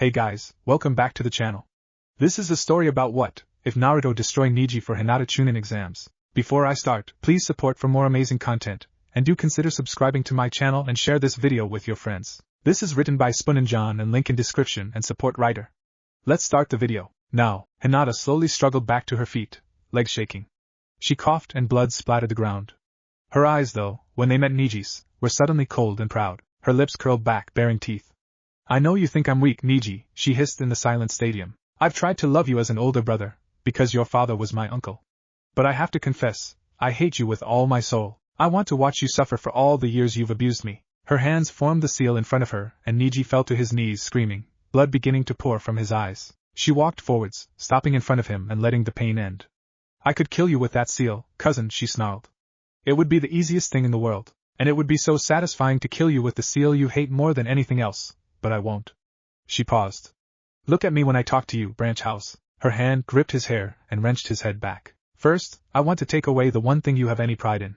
Hey guys, welcome back to the channel. This is a story about what if Naruto destroying neji for Hinata chunin exams. Before I start, please support for more amazing content, and do consider subscribing to my channel and share this video with your friends. This is written by SpoonandJohn and link in description and support writer. Let's start the video. Now, Hinata slowly struggled back to her feet, legs shaking. She coughed and blood splattered the ground. Her eyes, though, when they met Neji's, were suddenly cold and proud. Her lips curled back, baring teeth. I know you think I'm weak, Neji, she hissed in the silent stadium. I've tried to love you as an older brother, because your father was my uncle. But I have to confess, I hate you with all my soul. I want to watch you suffer for all the years you've abused me. Her hands formed the seal in front of her, and Neji fell to his knees screaming, blood beginning to pour from his eyes. She walked forwards, stopping in front of him and letting the pain end. I could kill you with that seal, cousin, she snarled. It would be the easiest thing in the world, and it would be so satisfying to kill you with the seal you hate more than anything else. But I won't. She paused. Look at me when I talk to you, Branch House. Her hand gripped his hair and wrenched his head back. First, I want to take away the one thing you have any pride in.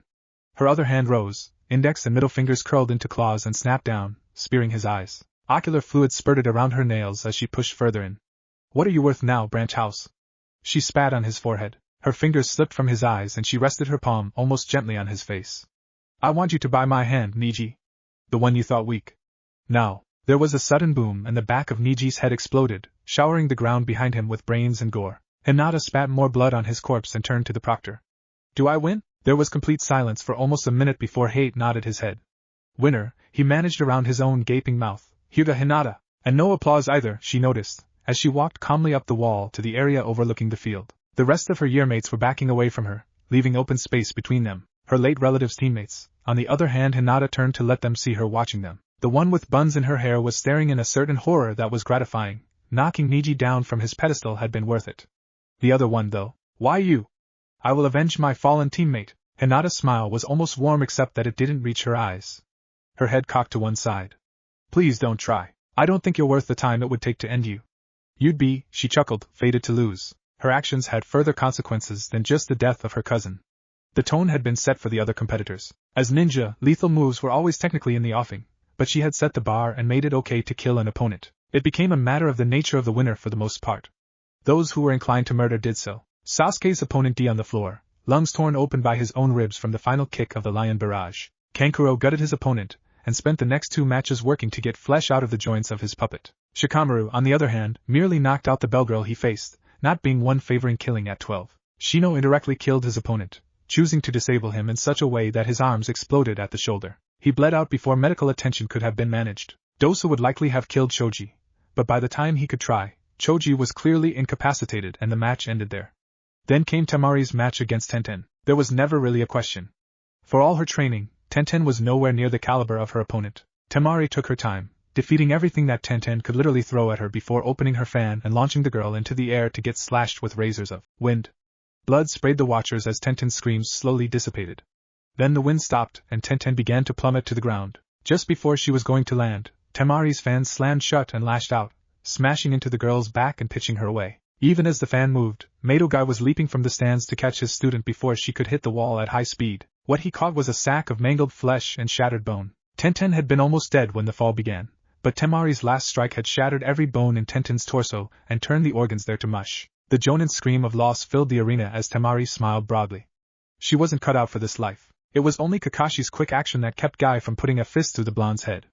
Her other hand rose, index and middle fingers curled into claws and snapped down, spearing his eyes. Ocular fluid spurted around her nails as she pushed further in. What are you worth now, Branch House? She spat on his forehead. Her fingers slipped from his eyes and she rested her palm almost gently on his face. I want you to buy my hand, Neji. The one you thought weak. Now. There was a sudden boom and the back of Neji's head exploded, showering the ground behind him with brains and gore. Hinata spat more blood on his corpse and turned to the proctor. Do I win? There was complete silence for almost a minute before Hate nodded his head. Winner, he managed around his own gaping mouth. Hyuga Hinata. And no applause either, she noticed, as she walked calmly up the wall to the area overlooking the field. The rest of her yearmates were backing away from her, leaving open space between them, her late relative's teammates. On the other hand, Hinata turned to let them see her watching them. The one with buns in her hair was staring in a certain horror that was gratifying. Knocking Neji down from his pedestal had been worth it. The other one, though. Why you? I will avenge my fallen teammate. Hinata's smile was almost warm except that it didn't reach her eyes. Her head cocked to one side. Please don't try. I don't think you're worth the time it would take to end you. You'd be, she chuckled, fated to lose. Her actions had further consequences than just the death of her cousin. The tone had been set for the other competitors. As ninja, lethal moves were always technically in the offing. But she had set the bar and made it okay to kill an opponent. It became a matter of the nature of the winner for the most part. Those who were inclined to murder did so. Sasuke's opponent D on the floor, lungs torn open by his own ribs from the final kick of the lion barrage. Kankuro gutted his opponent, and spent the next 2 matches working to get flesh out of the joints of his puppet. Shikamaru, on the other hand, merely knocked out the bellgirl he faced, not being one favoring killing at 12. Shino indirectly killed his opponent, choosing to disable him in such a way that his arms exploded at the shoulder. He bled out before medical attention could have been managed. Dosa would likely have killed Choji, but by the time he could try, Choji was clearly incapacitated and the match ended there. Then came Temari's match against Tenten. There was never really a question. For all her training, Tenten was nowhere near the caliber of her opponent. Temari took her time, defeating everything that Tenten could literally throw at her before opening her fan and launching the girl into the air to get slashed with razors of wind. Blood sprayed the watchers as Tenten's screams slowly dissipated. Then the wind stopped and Tenten began to plummet to the ground. Just before she was going to land, Temari's fan slammed shut and lashed out, smashing into the girl's back and pitching her away. Even as the fan moved, Madogai was leaping from the stands to catch his student before she could hit the wall at high speed. What he caught was a sack of mangled flesh and shattered bone. Tenten had been almost dead when the fall began, but Temari's last strike had shattered every bone in Tenten's torso and turned the organs there to mush. The jonin scream of loss filled the arena as Temari smiled broadly. She wasn't cut out for this life. It was only Kakashi's quick action that kept Guy from putting a fist through the blonde's head.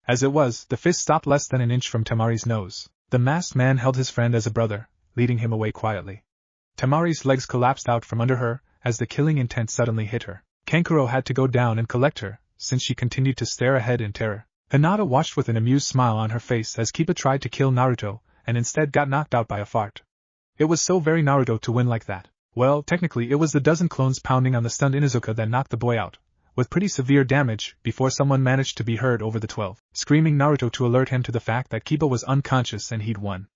As it was, the fist stopped less than an inch from Temari's nose. The masked man held his friend as a brother, leading him away quietly. Temari's legs collapsed out from under her, as the killing intent suddenly hit her. Kankuro had to go down and collect her, since she continued to stare ahead in terror. Hinata watched with an amused smile on her face as Kiba tried to kill Naruto, and instead got knocked out by a fart. It was so very Naruto to win like that. Well, technically it was the dozen clones pounding on the stunned Inuzuka that knocked the boy out, with pretty severe damage, before someone managed to be heard over the 12, screaming Naruto to alert him to the fact that Kiba was unconscious and he'd won.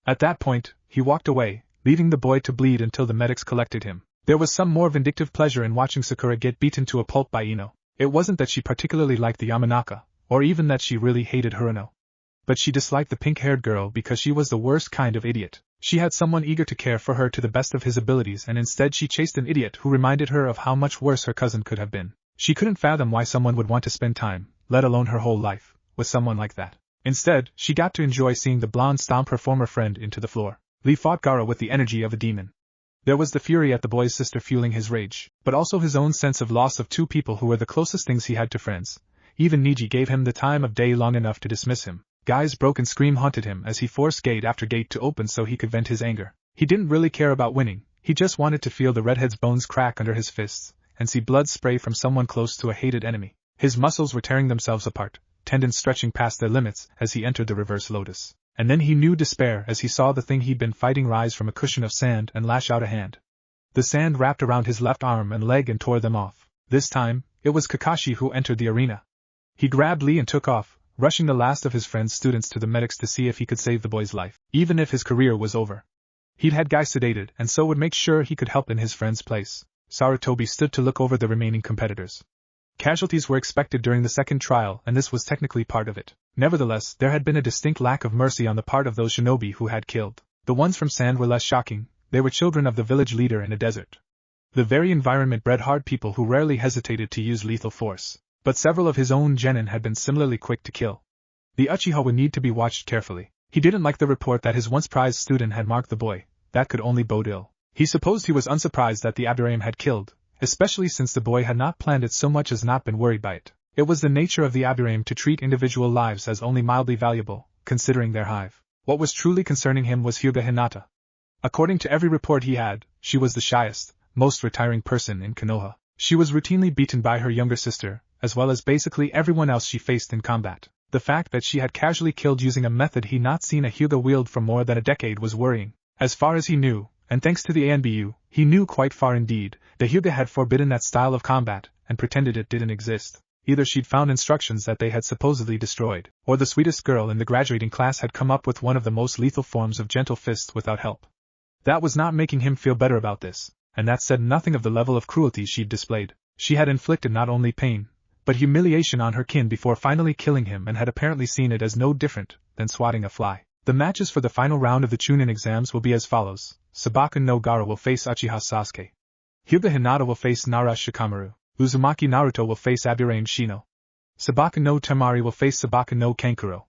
At that point, he walked away, leaving the boy to bleed until the medics collected him. There was some more vindictive pleasure in watching Sakura get beaten to a pulp by Ino. It wasn't that she particularly liked the Yamanaka, or even that she really hated Hiruno. But she disliked the pink-haired girl because she was the worst kind of idiot. She had someone eager to care for her to the best of his abilities, and instead she chased an idiot who reminded her of how much worse her cousin could have been. She couldn't fathom why someone would want to spend time, let alone her whole life, with someone like that. Instead, she got to enjoy seeing the blonde stomp her former friend into the floor. Lee fought Gaara with the energy of a demon. There was the fury at the boy's sister fueling his rage, but also his own sense of loss of two people who were the closest things he had to friends. Even Neji gave him the time of day long enough to dismiss him. Guy's broken scream haunted him as he forced gate after gate to open so he could vent his anger. He didn't really care about winning, he just wanted to feel the redhead's bones crack under his fists, and see blood spray from someone close to a hated enemy. His muscles were tearing themselves apart, tendons stretching past their limits as he entered the reverse lotus. And then he knew despair as he saw the thing he'd been fighting rise from a cushion of sand and lash out a hand. The sand wrapped around his left arm and leg and tore them off. This time, it was Kakashi who entered the arena. He grabbed Lee and took off, rushing the last of his friend's students to the medics to see if he could save the boy's life, even if his career was over. He'd had Guy sedated and so would make sure he could help in his friend's place. Sarutobi stood to look over the remaining competitors. Casualties were expected during the second trial and this was technically part of it. Nevertheless, there had been a distinct lack of mercy on the part of those shinobi who had killed. The ones from Sand were less shocking, they were children of the village leader in a desert. The very environment bred hard people who rarely hesitated to use lethal force. But several of his own genin had been similarly quick to kill. The Uchiha would need to be watched carefully. He didn't like the report that his once prized student had marked the boy, that could only bode ill. He supposed he was unsurprised that the Abderrahim had killed, especially since the boy had not planned it so much as not been worried by it. It was the nature of the Abderrahim to treat individual lives as only mildly valuable, considering their hive. What was truly concerning him was Hyuga Hinata. According to every report he had, she was the shyest, most retiring person in Konoha. She was routinely beaten by her younger sister, as well as basically everyone else she faced in combat. The fact that she had casually killed using a method he'd not seen a Hyuga wield for more than a decade was worrying. As far as he knew, and thanks to the ANBU, he knew quite far indeed, the Hyuga had forbidden that style of combat, and pretended it didn't exist. Either she'd found instructions that they had supposedly destroyed, or the sweetest girl in the graduating class had come up with one of the most lethal forms of gentle fists without help. That was not making him feel better about this, and that said nothing of the level of cruelty she'd displayed. She had inflicted not only pain, but humiliation on her kin before finally killing him and had apparently seen it as no different than swatting a fly. The matches for the final round of the chunin exams will be as follows. Sabaku no Gaara will face Uchiha Sasuke. Hyuga Hinata will face Nara Shikamaru. Uzumaki Naruto will face Abderrahim Shino. Sabaku no Temari will face Sabaku no Kankuro.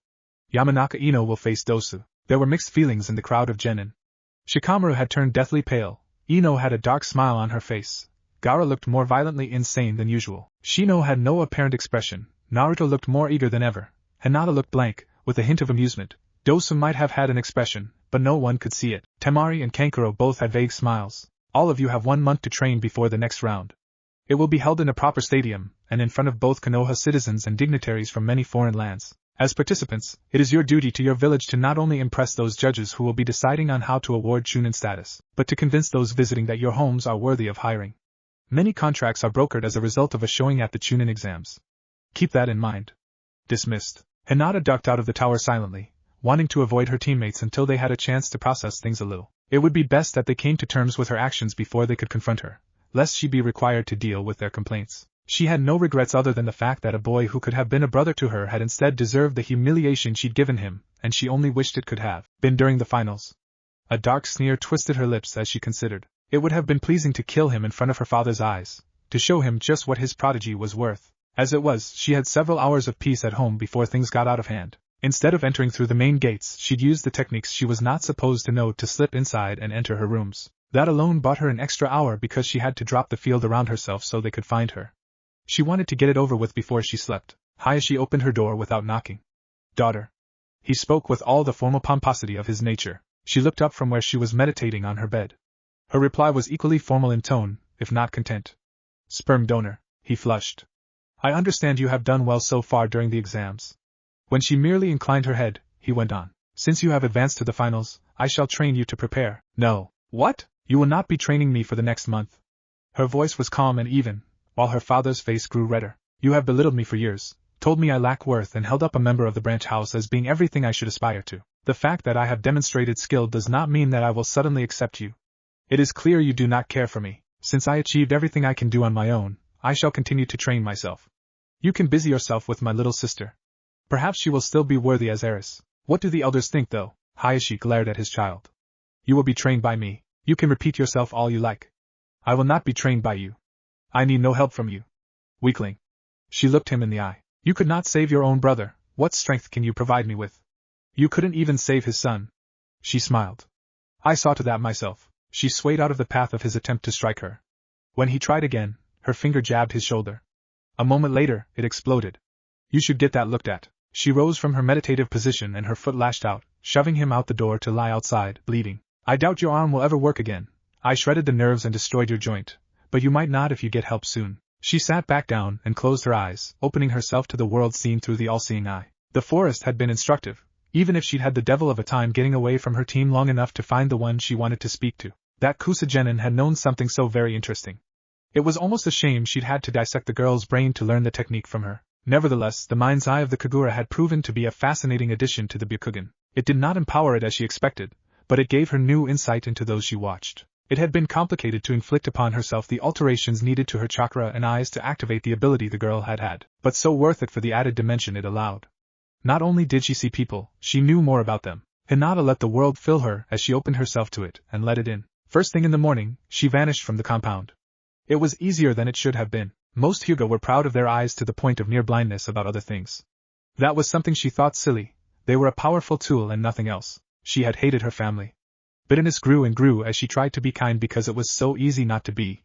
Yamanaka Ino will face Dosu. There were mixed feelings in the crowd of genin. Shikamaru had turned deathly pale. Ino had a dark smile on her face. Gaara looked more violently insane than usual. Shino had no apparent expression. Naruto looked more eager than ever. Hinata looked blank, with a hint of amusement. Dosu might have had an expression, but no one could see it. Temari and Kankuro both had vague smiles. All of you have 1 month to train before the next round. It will be held in a proper stadium, and in front of both Konoha citizens and dignitaries from many foreign lands. As participants, it is your duty to your village to not only impress those judges who will be deciding on how to award chunin status, but to convince those visiting that your homes are worthy of hiring. Many contracts are brokered as a result of a showing at the chunin exams. Keep that in mind. Dismissed. Hinata ducked out of the tower silently, wanting to avoid her teammates until they had a chance to process things a little. It would be best that they came to terms with her actions before they could confront her, lest she be required to deal with their complaints. She had no regrets other than the fact that a boy who could have been a brother to her had instead deserved the humiliation she'd given him, and she only wished it could have been during the finals. A dark sneer twisted her lips as she considered. It would have been pleasing to kill him in front of her father's eyes, to show him just what his prodigy was worth. As it was, she had several hours of peace at home before things got out of hand. Instead of entering through the main gates, she'd used the techniques she was not supposed to know to slip inside and enter her rooms. That alone bought her an extra hour because she had to drop the field around herself so they could find her. She wanted to get it over with before she slept. Hayashi opened her door without knocking. "Daughter." He spoke with all the formal pomposity of his nature. She looked up from where she was meditating on her bed. Her reply was equally formal in tone, if not content. "Sperm donor." He flushed. "I understand you have done well so far during the exams." When she merely inclined her head, he went on. "Since you have advanced to the finals, I shall train you to prepare." "No." "What? You will not be training me for the next month." Her voice was calm and even, while her father's face grew redder. "You have belittled me for years, told me I lack worth and held up a member of the branch house as being everything I should aspire to. The fact that I have demonstrated skill does not mean that I will suddenly accept you. It is clear you do not care for me. Since I achieved everything I can do on my own, I shall continue to train myself. You can busy yourself with my little sister. Perhaps she will still be worthy as heiress. What do the elders think though?" Hayashi glared at his child. "You will be trained by me. You can repeat yourself all you like. I will not be trained by you. I need no help from you. Weakling." She looked him in the eye. "You could not save your own brother, what strength can you provide me with? You couldn't even save his son. She smiled. I saw to that myself. She swayed out of the path of his attempt to strike her. When he tried again, her finger jabbed his shoulder. A moment later, it exploded. You should get that looked at. She rose from her meditative position and her foot lashed out, shoving him out the door to lie outside, bleeding. I doubt your arm will ever work again. I shredded the nerves and destroyed your joint, but you might not if you get help soon. She sat back down and closed her eyes, opening herself to the world seen through the all-seeing eye. The forest had been instructive, even if she'd had the devil of a time getting away from her team long enough to find the one she wanted to speak to. That Kusa-genin had known something so very interesting. It was almost a shame she'd had to dissect the girl's brain to learn the technique from her. Nevertheless, the mind's eye of the Kagura had proven to be a fascinating addition to the Byakugan. It did not empower it as she expected, but it gave her new insight into those she watched. It had been complicated to inflict upon herself the alterations needed to her chakra and eyes to activate the ability the girl had, but so worth it for the added dimension it allowed. Not only did she see people, she knew more about them. Hinata let the world fill her as she opened herself to it and let it in. First thing in the morning, she vanished from the compound. It was easier than it should have been. Most Hyuga were proud of their eyes to the point of near blindness about other things. That was something she thought silly. They were a powerful tool and nothing else. She had hated her family. Bitterness grew and grew as she tried to be kind because it was so easy not to be.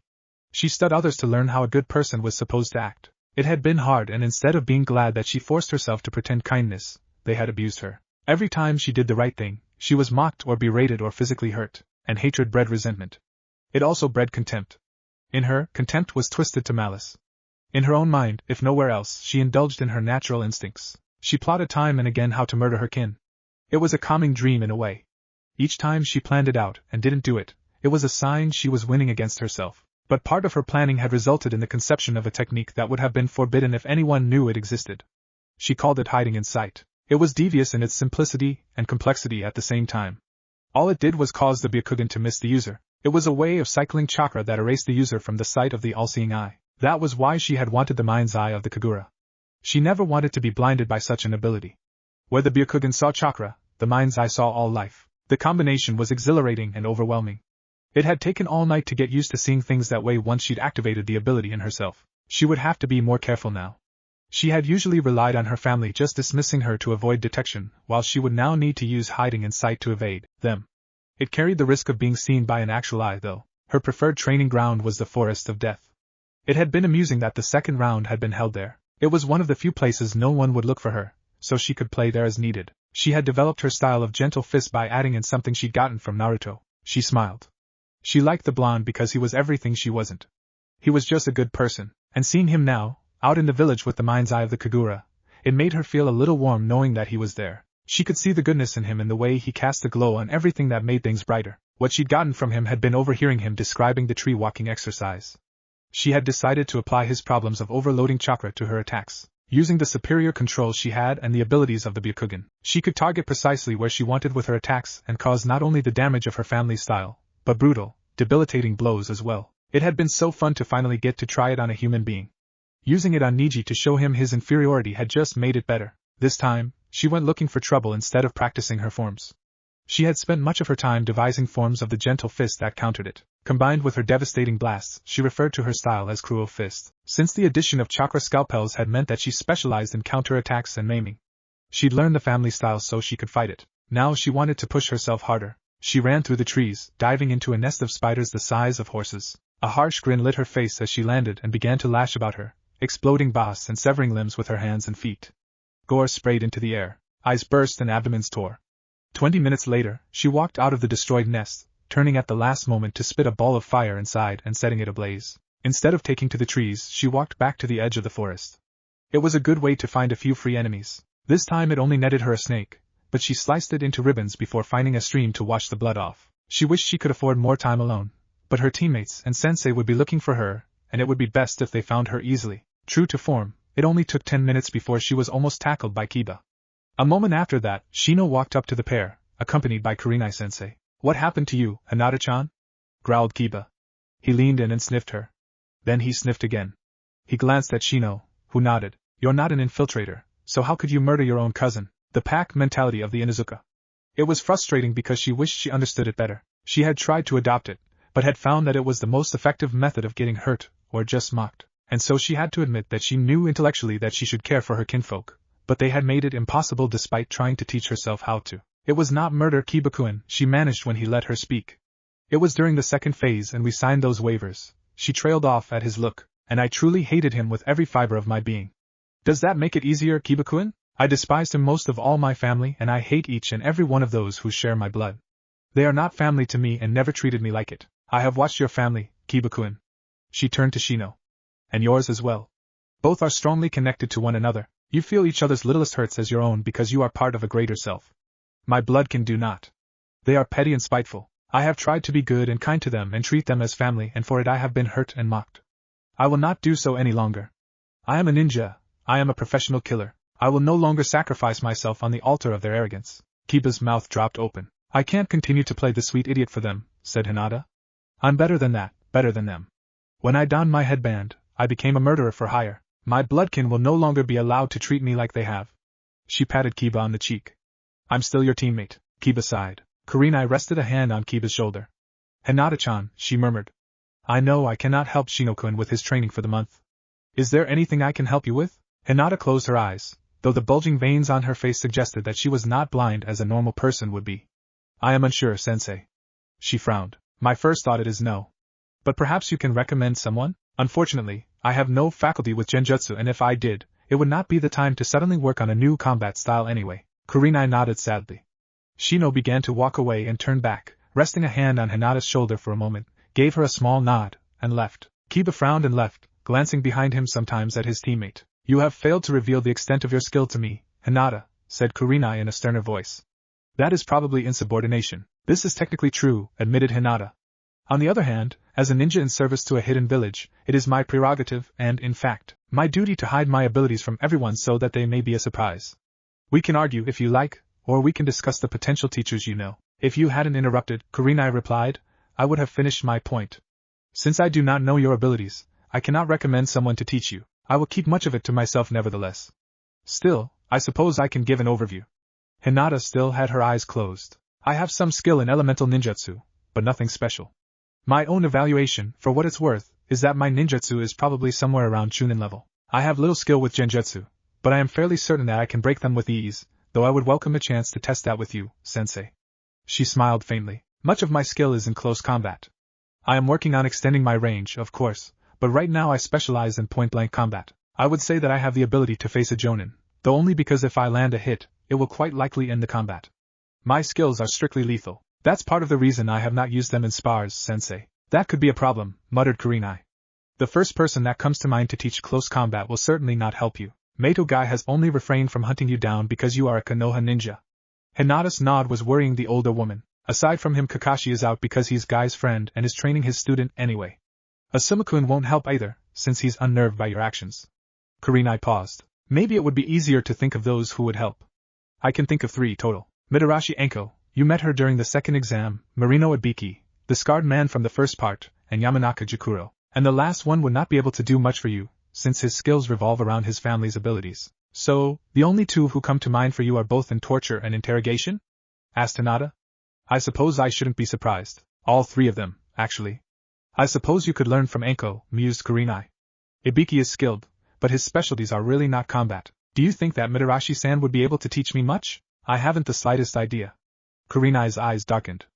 She studied others to learn how a good person was supposed to act. It had been hard, and instead of being glad that she forced herself to pretend kindness, they had abused her. Every time she did the right thing, she was mocked or berated or physically hurt, and hatred bred resentment. It also bred contempt. In her, contempt was twisted to malice. In her own mind, if nowhere else, she indulged in her natural instincts. She plotted time and again how to murder her kin. It was a calming dream in a way. Each time she planned it out and didn't do it, it was a sign she was winning against herself. But part of her planning had resulted in the conception of a technique that would have been forbidden if anyone knew it existed. She called it hiding in sight. It was devious in its simplicity and complexity at the same time. All it did was cause the Byakugan to miss the user. It was a way of cycling chakra that erased the user from the sight of the all-seeing eye. That was why she had wanted the mind's eye of the Kagura. She never wanted to be blinded by such an ability. Where the Byakugan saw chakra, the mind's eye saw all life. The combination was exhilarating and overwhelming. It had taken all night to get used to seeing things that way once she'd activated the ability in herself. She would have to be more careful now. She had usually relied on her family just dismissing her to avoid detection, while she would now need to use hiding in sight to evade them. It carried the risk of being seen by an actual eye, though. Her preferred training ground was the Forest of Death. It had been amusing that the second round had been held there. It was one of the few places no one would look for her, so she could play there as needed. She had developed her style of gentle fist by adding in something she'd gotten from Naruto. She smiled. She liked the blonde because he was everything she wasn't. He was just a good person, and seeing him now, out in the village with the mind's eye of the Kagura, it made her feel a little warm knowing that he was there. She could see the goodness in him in the way he cast a glow on everything that made things brighter. What she'd gotten from him had been overhearing him describing the tree walking exercise. She had decided to apply his problems of overloading chakra to her attacks. Using the superior control she had and the abilities of the Byakugan, she could target precisely where she wanted with her attacks and cause not only the damage of her family's style, but brutal, debilitating blows as well. It had been so fun to finally get to try it on a human being. Using it on Neji to show him his inferiority had just made it better. This time, she went looking for trouble instead of practicing her forms. She had spent much of her time devising forms of the gentle fist that countered it. Combined with her devastating blasts, she referred to her style as Cruel Fist. Since the addition of chakra scalpels had meant that she specialized in counterattacks and maiming. She'd learned the family style so she could fight it. Now she wanted to push herself harder. She ran through the trees, diving into a nest of spiders the size of horses. A harsh grin lit her face as she landed and began to lash about her, exploding boss and severing limbs with her hands and feet. Gore sprayed into the air. Eyes burst and abdomens tore. 20 minutes later, she walked out of the destroyed nest, turning at the last moment to spit a ball of fire inside and setting it ablaze. Instead of taking to the trees, she walked back to the edge of the forest. It was a good way to find a few free enemies. This time it only netted her a snake, but she sliced it into ribbons before finding a stream to wash the blood off. She wished she could afford more time alone, but her teammates and sensei would be looking for her, and it would be best if they found her easily. True to form, it only took 10 minutes before she was almost tackled by Kiba. A moment after that, Shino walked up to the pair, accompanied by Kurenai-sensei. "What happened to you, Hinata-chan?" growled Kiba. He leaned in and sniffed her. Then he sniffed again. He glanced at Shino, who nodded. "You're not an infiltrator, so how could you murder your own cousin?" The pack mentality of the Inuzuka. It was frustrating because she wished she understood it better. She had tried to adopt it, but had found that it was the most effective method of getting hurt, or just mocked. And so she had to admit that she knew intellectually that she should care for her kinfolk, but they had made it impossible despite trying to teach herself how to. It was not murder, Kibakuin, she managed when he let her speak. It was during the second phase and we signed those waivers. She trailed off at his look, and I truly hated him with every fiber of my being. Does that make it easier, Kibakuin? I despised him most of all my family and I hate each and every one of those who share my blood. They are not family to me and never treated me like it. I have watched your family, Kibakuin. She turned to Shino. And yours as well. Both are strongly connected to one another. You feel each other's littlest hurts as your own because you are part of a greater self. My blood can do not. They are petty and spiteful. I have tried to be good and kind to them and treat them as family, and for it I have been hurt and mocked. I will not do so any longer. I am a ninja. I am a professional killer. I will no longer sacrifice myself on the altar of their arrogance. Kiba's mouth dropped open. I can't continue to play the sweet idiot for them, said Hinata. I'm better than that, better than them. When I donned my headband, I became a murderer for hire. My bloodkin will no longer be allowed to treat me like they have. She patted Kiba on the cheek. I'm still your teammate, Kiba sighed. Kurenai rested a hand on Kiba's shoulder. Hinata-chan, she murmured. I know I cannot help Shino-kun with his training for the month. Is there anything I can help you with? Hinata closed her eyes, though the bulging veins on her face suggested that she was not blind as a normal person would be. I am unsure, sensei. She frowned. My first thought is no. But perhaps you can recommend someone? Unfortunately, I have no faculty with genjutsu, and if I did, it would not be the time to suddenly work on a new combat style anyway. Kurenai nodded sadly. Shino began to walk away and turned back, resting a hand on Hinata's shoulder for a moment, gave her a small nod, and left. Kiba frowned and left, glancing behind him sometimes at his teammate. You have failed to reveal the extent of your skill to me, Hinata, said Kurenai in a sterner voice. That is probably insubordination. This is technically true, admitted Hinata. On the other hand, as a ninja in service to a hidden village, it is my prerogative and, in fact, my duty to hide my abilities from everyone so that they may be a surprise. We can argue if you like, or we can discuss the potential teachers you know. If you hadn't interrupted, Kurenai replied, I would have finished my point. Since I do not know your abilities, I cannot recommend someone to teach you. I will keep much of it to myself nevertheless. Still, I suppose I can give an overview. Hinata still had her eyes closed. I have some skill in elemental ninjutsu, but nothing special. My own evaluation, for what it's worth, is that my ninjutsu is probably somewhere around chunin level. I have little skill with genjutsu, but I am fairly certain that I can break them with ease, though I would welcome a chance to test that with you, sensei. She smiled faintly. Much of my skill is in close combat. I am working on extending my range, of course, but right now I specialize in point-blank combat. I would say that I have the ability to face a jonin, though only because if I land a hit, it will quite likely end the combat. My skills are strictly lethal. That's part of the reason I have not used them in spars, sensei. That could be a problem, muttered Kurenai. The first person that comes to mind to teach close combat will certainly not help you. Mato Guy has only refrained from hunting you down because you are a Konoha ninja. Hinata's nod was worrying the older woman. Aside from him, Kakashi is out because he's Guy's friend and is training his student anyway. Asuma-kun won't help either, since he's unnerved by your actions. Kurenai paused. Maybe it would be easier to think of those who would help. I can think of 3 total. Midarashi Enko, you met her during the second exam, Marino Ibiki, the scarred man from the first part, and Yamanaka Jukuro. And the last one would not be able to do much for you, since his skills revolve around his family's abilities. So, the only 2 who come to mind for you are both in torture and interrogation? Asked Hinata. I suppose I shouldn't be surprised. All 3 of them, actually. I suppose you could learn from Enko, mused Kurenai. Ibiki is skilled, but his specialties are really not combat. Do you think that Midarashi-san would be able to teach me much? I haven't the slightest idea. Kurenai's eyes darkened.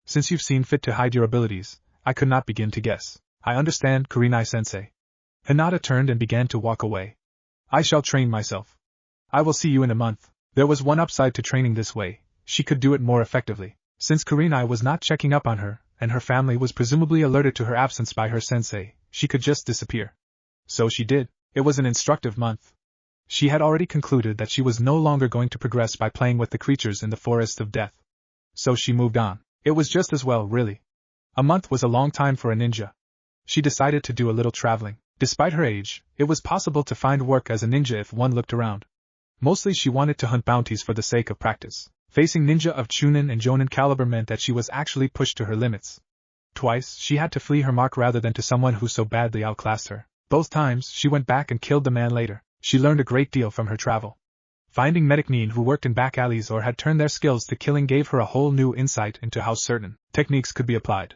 Since you've seen fit to hide your abilities, I could not begin to guess. I understand, Kurenai-sensei. Hinata turned and began to walk away. I shall train myself. I will see you in a month. There was one upside to training this way. She could do it more effectively. Since Kurenai was not checking up on her, and her family was presumably alerted to her absence by her sensei, she could just disappear. So she did. It was an instructive month. She had already concluded that she was no longer going to progress by playing with the creatures in the forest of death. So she moved on. It was just as well, really. A month was a long time for a ninja. She decided to do a little traveling. Despite her age, it was possible to find work as a ninja if one looked around. Mostly she wanted to hunt bounties for the sake of practice. Facing ninja of chunin and jonin caliber meant that she was actually pushed to her limits. Twice, she had to flee her mark rather than to someone who so badly outclassed her. Both times, she went back and killed the man later. She learned a great deal from her travel. Finding missing-nin who worked in back alleys or had turned their skills to killing gave her a whole new insight into how certain techniques could be applied.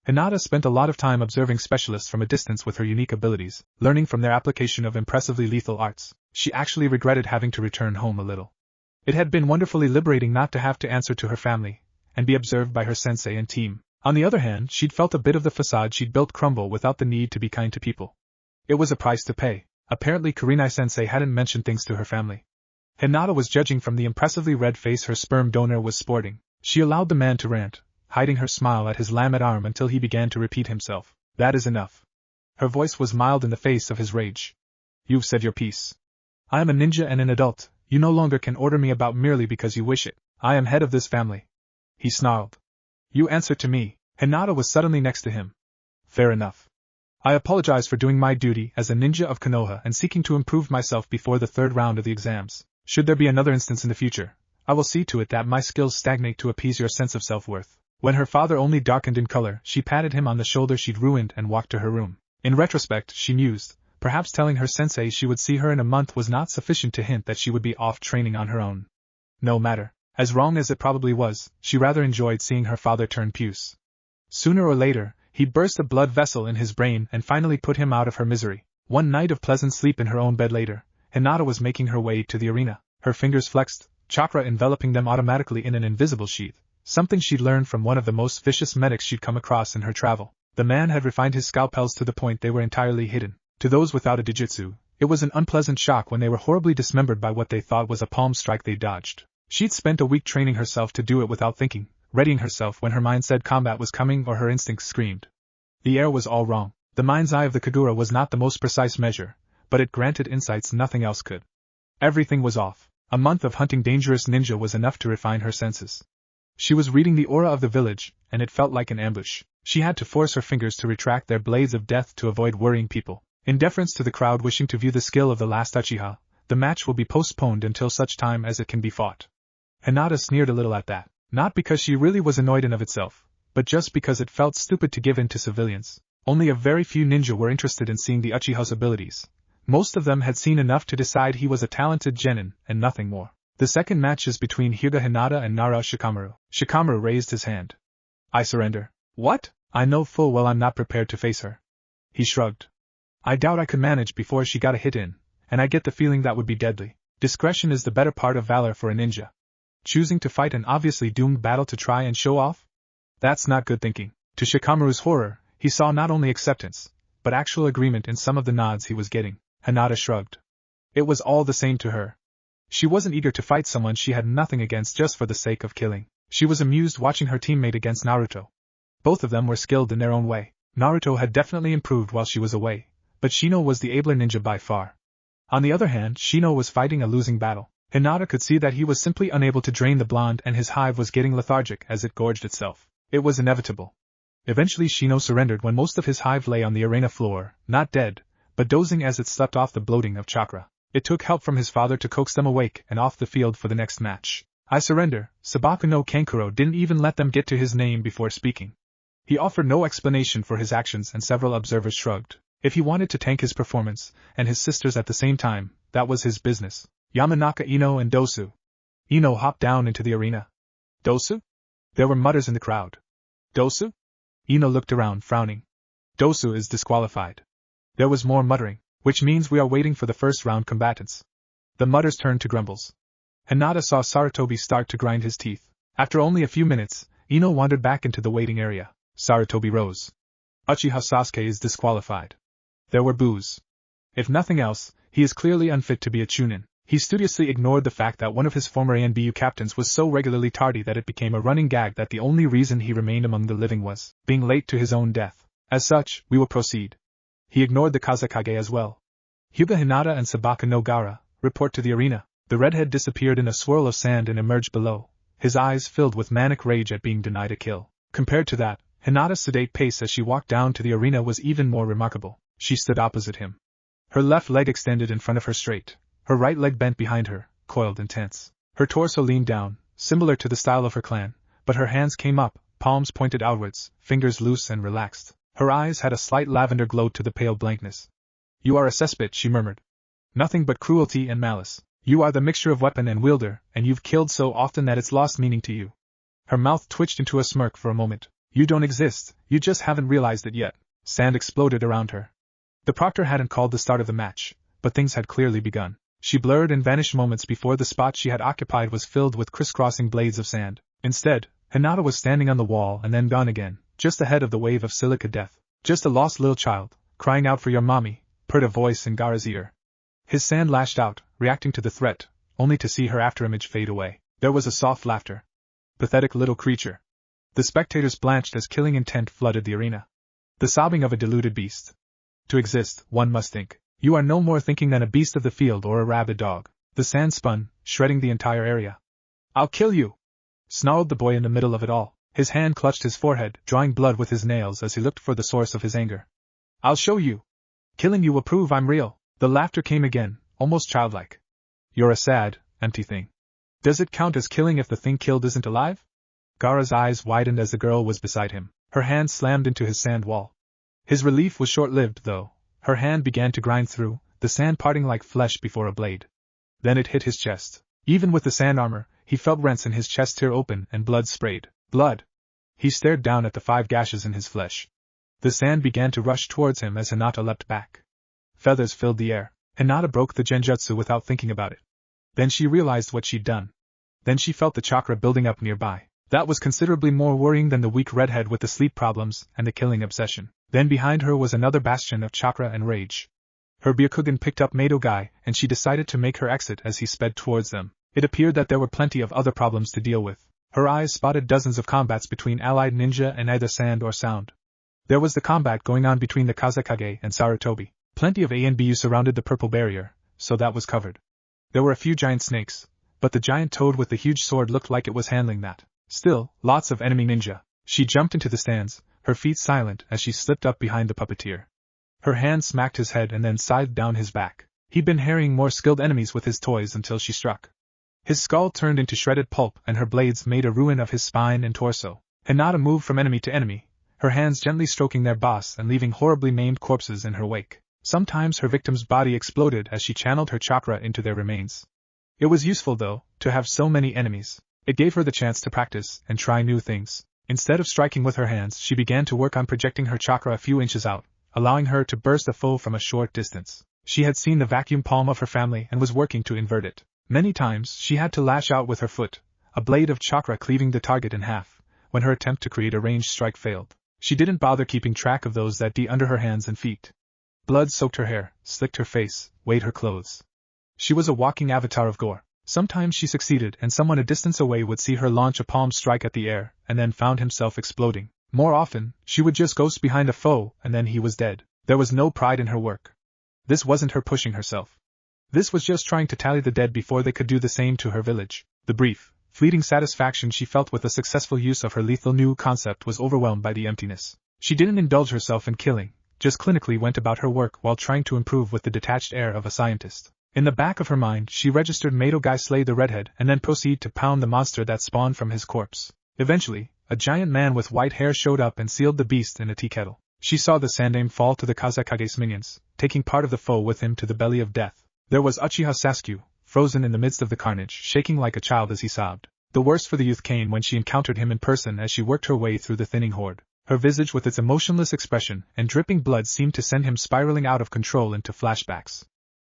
Hinata spent a lot of time observing specialists from a distance with her unique abilities, learning from their application of impressively lethal arts. She actually regretted having to return home a little. It had been wonderfully liberating not to have to answer to her family, and be observed by her sensei and team. On the other hand, she'd felt a bit of the facade she'd built crumble without the need to be kind to people. It was a price to pay. Apparently Kurenai-sensei hadn't mentioned things to her family. Hinata was judging from the impressively red face her sperm donor was sporting. She allowed the man to rant, hiding her smile at his lamed arm until he began to repeat himself. That is enough. Her voice was mild in the face of his rage. You've said your piece. I am a ninja and an adult. You no longer can order me about merely because you wish it. I am head of this family. He snarled. You answer to me. Hinata was suddenly next to him. Fair enough. I apologize for doing my duty as a ninja of Konoha and seeking to improve myself before the third round of the exams. Should there be another instance in the future, I will see to it that my skills stagnate to appease your sense of self-worth. When her father only darkened in color, she patted him on the shoulder she'd ruined and walked to her room. In retrospect, she mused, perhaps telling her sensei she would see her in a month was not sufficient to hint that she would be off training on her own. No matter. As wrong as it probably was, she rather enjoyed seeing her father turn puce. Sooner or later, he'd burst a blood vessel in his brain and finally put him out of her misery. One night of pleasant sleep in her own bed later, Hinata was making her way to the arena. Her fingers flexed, chakra enveloping them automatically in an invisible sheath, something she'd learned from one of the most vicious medics she'd come across in her travel. The man had refined his scalpels to the point they were entirely hidden. To those without a dijutsu, it was an unpleasant shock when they were horribly dismembered by what they thought was a palm strike they dodged. She'd spent a week training herself to do it without thinking, readying herself when her mind said combat was coming or her instincts screamed. The air was all wrong. The mind's eye of the Kagura was not the most precise measure, but it granted insights nothing else could. Everything was off. A month of hunting dangerous ninja was enough to refine her senses. She was reading the aura of the village, and it felt like an ambush. She had to force her fingers to retract their blades of death to avoid worrying people. In deference to the crowd wishing to view the skill of the last Uchiha, the match will be postponed until such time as it can be fought. Hinata sneered a little at that, not because she really was annoyed in of itself, but just because it felt stupid to give in to civilians. Only a very few ninja were interested in seeing the Uchiha's abilities. Most of them had seen enough to decide he was a talented genin, and nothing more. The second match is between Hyuga Hinata and Nara Shikamaru. Shikamaru raised his hand. I surrender. What? I know full well I'm not prepared to face her. He shrugged. I doubt I could manage before she got a hit in, and I get the feeling that would be deadly. Discretion is the better part of valor for a ninja. Choosing to fight an obviously doomed battle to try and show off? That's not good thinking. To Shikamaru's horror, he saw not only acceptance, but actual agreement in some of the nods he was getting. Hinata shrugged. It was all the same to her. She wasn't eager to fight someone she had nothing against just for the sake of killing. She was amused watching her teammate against Naruto. Both of them were skilled in their own way. Naruto had definitely improved while she was away, but Shino was the abler ninja by far. On the other hand, Shino was fighting a losing battle. Hinata could see that he was simply unable to drain the blonde and his hive was getting lethargic as it gorged itself. It was inevitable. Eventually Shino surrendered when most of his hive lay on the arena floor, not dead, but dozing as it slept off the bloating of chakra. It took help from his father to coax them awake and off the field for the next match. I surrender. Sabaku no Kankuro didn't even let them get to his name before speaking. He offered no explanation for his actions and several observers shrugged. If he wanted to tank his performance, and his sisters at the same time, that was his business. Yamanaka Ino and Dosu. Ino hopped down into the arena. Dosu? There were mutters in the crowd. Dosu? Ino looked around, frowning. Dosu is disqualified. There was more muttering, which means we are waiting for the first round combatants. The mutters turned to grumbles. Hinata saw Sarutobi start to grind his teeth. After only a few minutes, Ino wandered back into the waiting area. Sarutobi rose. Uchiha Sasuke is disqualified. There were boos. If nothing else, he is clearly unfit to be a chunin. He studiously ignored the fact that one of his former ANBU captains was so regularly tardy that it became a running gag that the only reason he remained among the living was being late to his own death. As such, we will proceed. He ignored the Kazakage as well. Hyuga Hinata and Sabaku no Gaara, report to the arena. The redhead disappeared in a swirl of sand and emerged below, his eyes filled with manic rage at being denied a kill. Compared to that, Hinata's sedate pace as she walked down to the arena was even more remarkable. She stood opposite him. Her left leg extended in front of her straight, her right leg bent behind her, coiled and tense. Her torso leaned down, similar to the style of her clan, but her hands came up, palms pointed outwards, fingers loose and relaxed. Her eyes had a slight lavender glow to the pale blankness. You are a cesspit, she murmured. Nothing but cruelty and malice. You are the mixture of weapon and wielder, and you've killed so often that it's lost meaning to you. Her mouth twitched into a smirk for a moment. You don't exist, you just haven't realized it yet. Sand exploded around her. The proctor hadn't called the start of the match, but things had clearly begun. She blurred and vanished moments before the spot she had occupied was filled with crisscrossing blades of sand. Instead, Hinata was standing on the wall and then gone again, just ahead of the wave of silica death. Just a lost little child, crying out for your mommy, purred a voice in Gaara's ear. His sand lashed out, reacting to the threat, only to see her afterimage fade away. There was a soft laughter. Pathetic little creature. The spectators blanched as killing intent flooded the arena. The sobbing of a deluded beast. To exist, one must think. You are no more thinking than a beast of the field or a rabid dog. The sand spun, shredding the entire area. I'll kill you! Snarled the boy in the middle of it all. His hand clutched his forehead, drawing blood with his nails as he looked for the source of his anger. I'll show you! Killing you will prove I'm real. The laughter came again, almost childlike. You're a sad, empty thing. Does it count as killing if the thing killed isn't alive? Gaara's eyes widened as the girl was beside him. Her hand slammed into his sand wall. His relief was short-lived, though. Her hand began to grind through, the sand parting like flesh before a blade. Then it hit his chest. Even with the sand armor, he felt rents in his chest tear open and blood sprayed. Blood! He stared down at the 5 gashes in his flesh. The sand began to rush towards him as Hinata leapt back. Feathers filled the air. Hinata broke the genjutsu without thinking about it. Then she realized what she'd done. Then she felt the chakra building up nearby. That was considerably more worrying than the weak redhead with the sleep problems and the killing obsession. Then behind her was another bastion of chakra and rage. Her Byakugan picked up Madogai, and she decided to make her exit as he sped towards them. It appeared that there were plenty of other problems to deal with. Her eyes spotted dozens of combats between allied ninja and either sand or sound. There was the combat going on between the Kazekage and Sarutobi. Plenty of A and BU surrounded the purple barrier, so that was covered. There were a few giant snakes, but the giant toad with the huge sword looked like it was handling that. Still, lots of enemy ninja. She jumped into the stands, her feet silent as she slipped up behind the puppeteer. Her hand smacked his head and then scythed down his back. He'd been harrying more skilled enemies with his toys until she struck. His skull turned into shredded pulp and her blades made a ruin of his spine and torso. Hinata moved from enemy to enemy, her hands gently stroking their boss and leaving horribly maimed corpses in her wake. Sometimes her victim's body exploded as she channeled her chakra into their remains. It was useful, though, to have so many enemies. It gave her the chance to practice and try new things. Instead of striking with her hands, she began to work on projecting her chakra a few inches out, allowing her to burst a foe from a short distance. She had seen the vacuum palm of her family and was working to invert it. Many times, she had to lash out with her foot, a blade of chakra cleaving the target in half, when her attempt to create a ranged strike failed. She didn't bother keeping track of those that under her hands and feet. Blood soaked her hair, slicked her face, weighed her clothes. She was a walking avatar of gore. Sometimes she succeeded and someone a distance away would see her launch a palm strike at the air and then found himself exploding. More often, she would just ghost behind a foe and then he was dead. There was no pride in her work. This wasn't her pushing herself. This was just trying to tally the dead before they could do the same to her village. The brief, fleeting satisfaction she felt with the successful use of her lethal new concept was overwhelmed by the emptiness. She didn't indulge herself in killing, just clinically went about her work while trying to improve with the detached air of a scientist. In the back of her mind, she registered Madogai slay the redhead and then proceed to pound the monster that spawned from his corpse. Eventually, a giant man with white hair showed up and sealed the beast in a tea kettle. She saw the Sandaime fall to the Kazekage's minions, taking part of the foe with him to the belly of death. There was Uchiha Sasuke, frozen in the midst of the carnage, shaking like a child as he sobbed. The worst for the youth came when she encountered him in person as she worked her way through the thinning horde. Her visage with its emotionless expression and dripping blood seemed to send him spiraling out of control into flashbacks.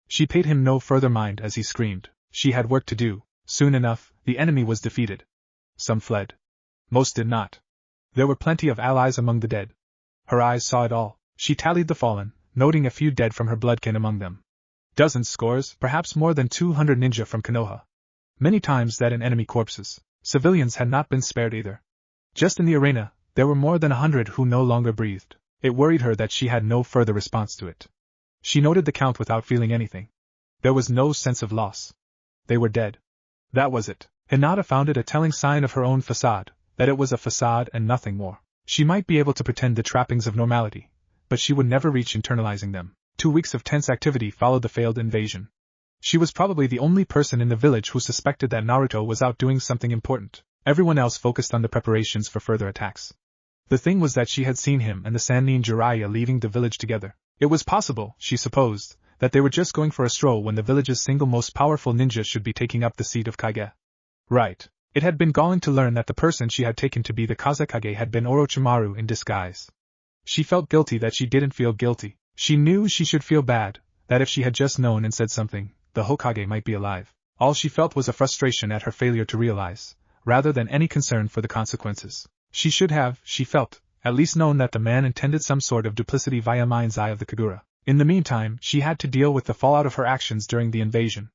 She paid him no further mind as he screamed. She had work to do. Soon enough, the enemy was defeated. Some fled. Most did not. There were plenty of allies among the dead. Her eyes saw it all. She tallied the fallen, noting a few dead from her bloodkin among them. Dozens, scores, perhaps more than 200 ninja from Konoha. Many times that in enemy corpses. Civilians had not been spared either. Just in the arena, there were more than 100 who no longer breathed. It worried her that she had no further response to it. She noted the count without feeling anything. There was no sense of loss. They were dead. That was it. Hinata found it a telling sign of her own facade, that it was a facade and nothing more. She might be able to pretend the trappings of normality, but she would never reach internalizing them. 2 weeks of tense activity followed the failed invasion. She was probably the only person in the village who suspected that Naruto was out doing something important. Everyone else focused on the preparations for further attacks. The thing was that she had seen him and the Sannin Jiraiya leaving the village together. It was possible, she supposed, that they were just going for a stroll when the village's single most powerful ninja should be taking up the seat of Kage. Right. It had been galling to learn that the person she had taken to be the Kazekage had been Orochimaru in disguise. She felt guilty that she didn't feel guilty. She knew she should feel bad, that if she had just known and said something, the Hokage might be alive. All she felt was a frustration at her failure to realize, rather than any concern for the consequences. She should have, she felt, at least known that the man intended some sort of duplicity via mind's eye of the Kagura. In the meantime, she had to deal with the fallout of her actions during the invasion.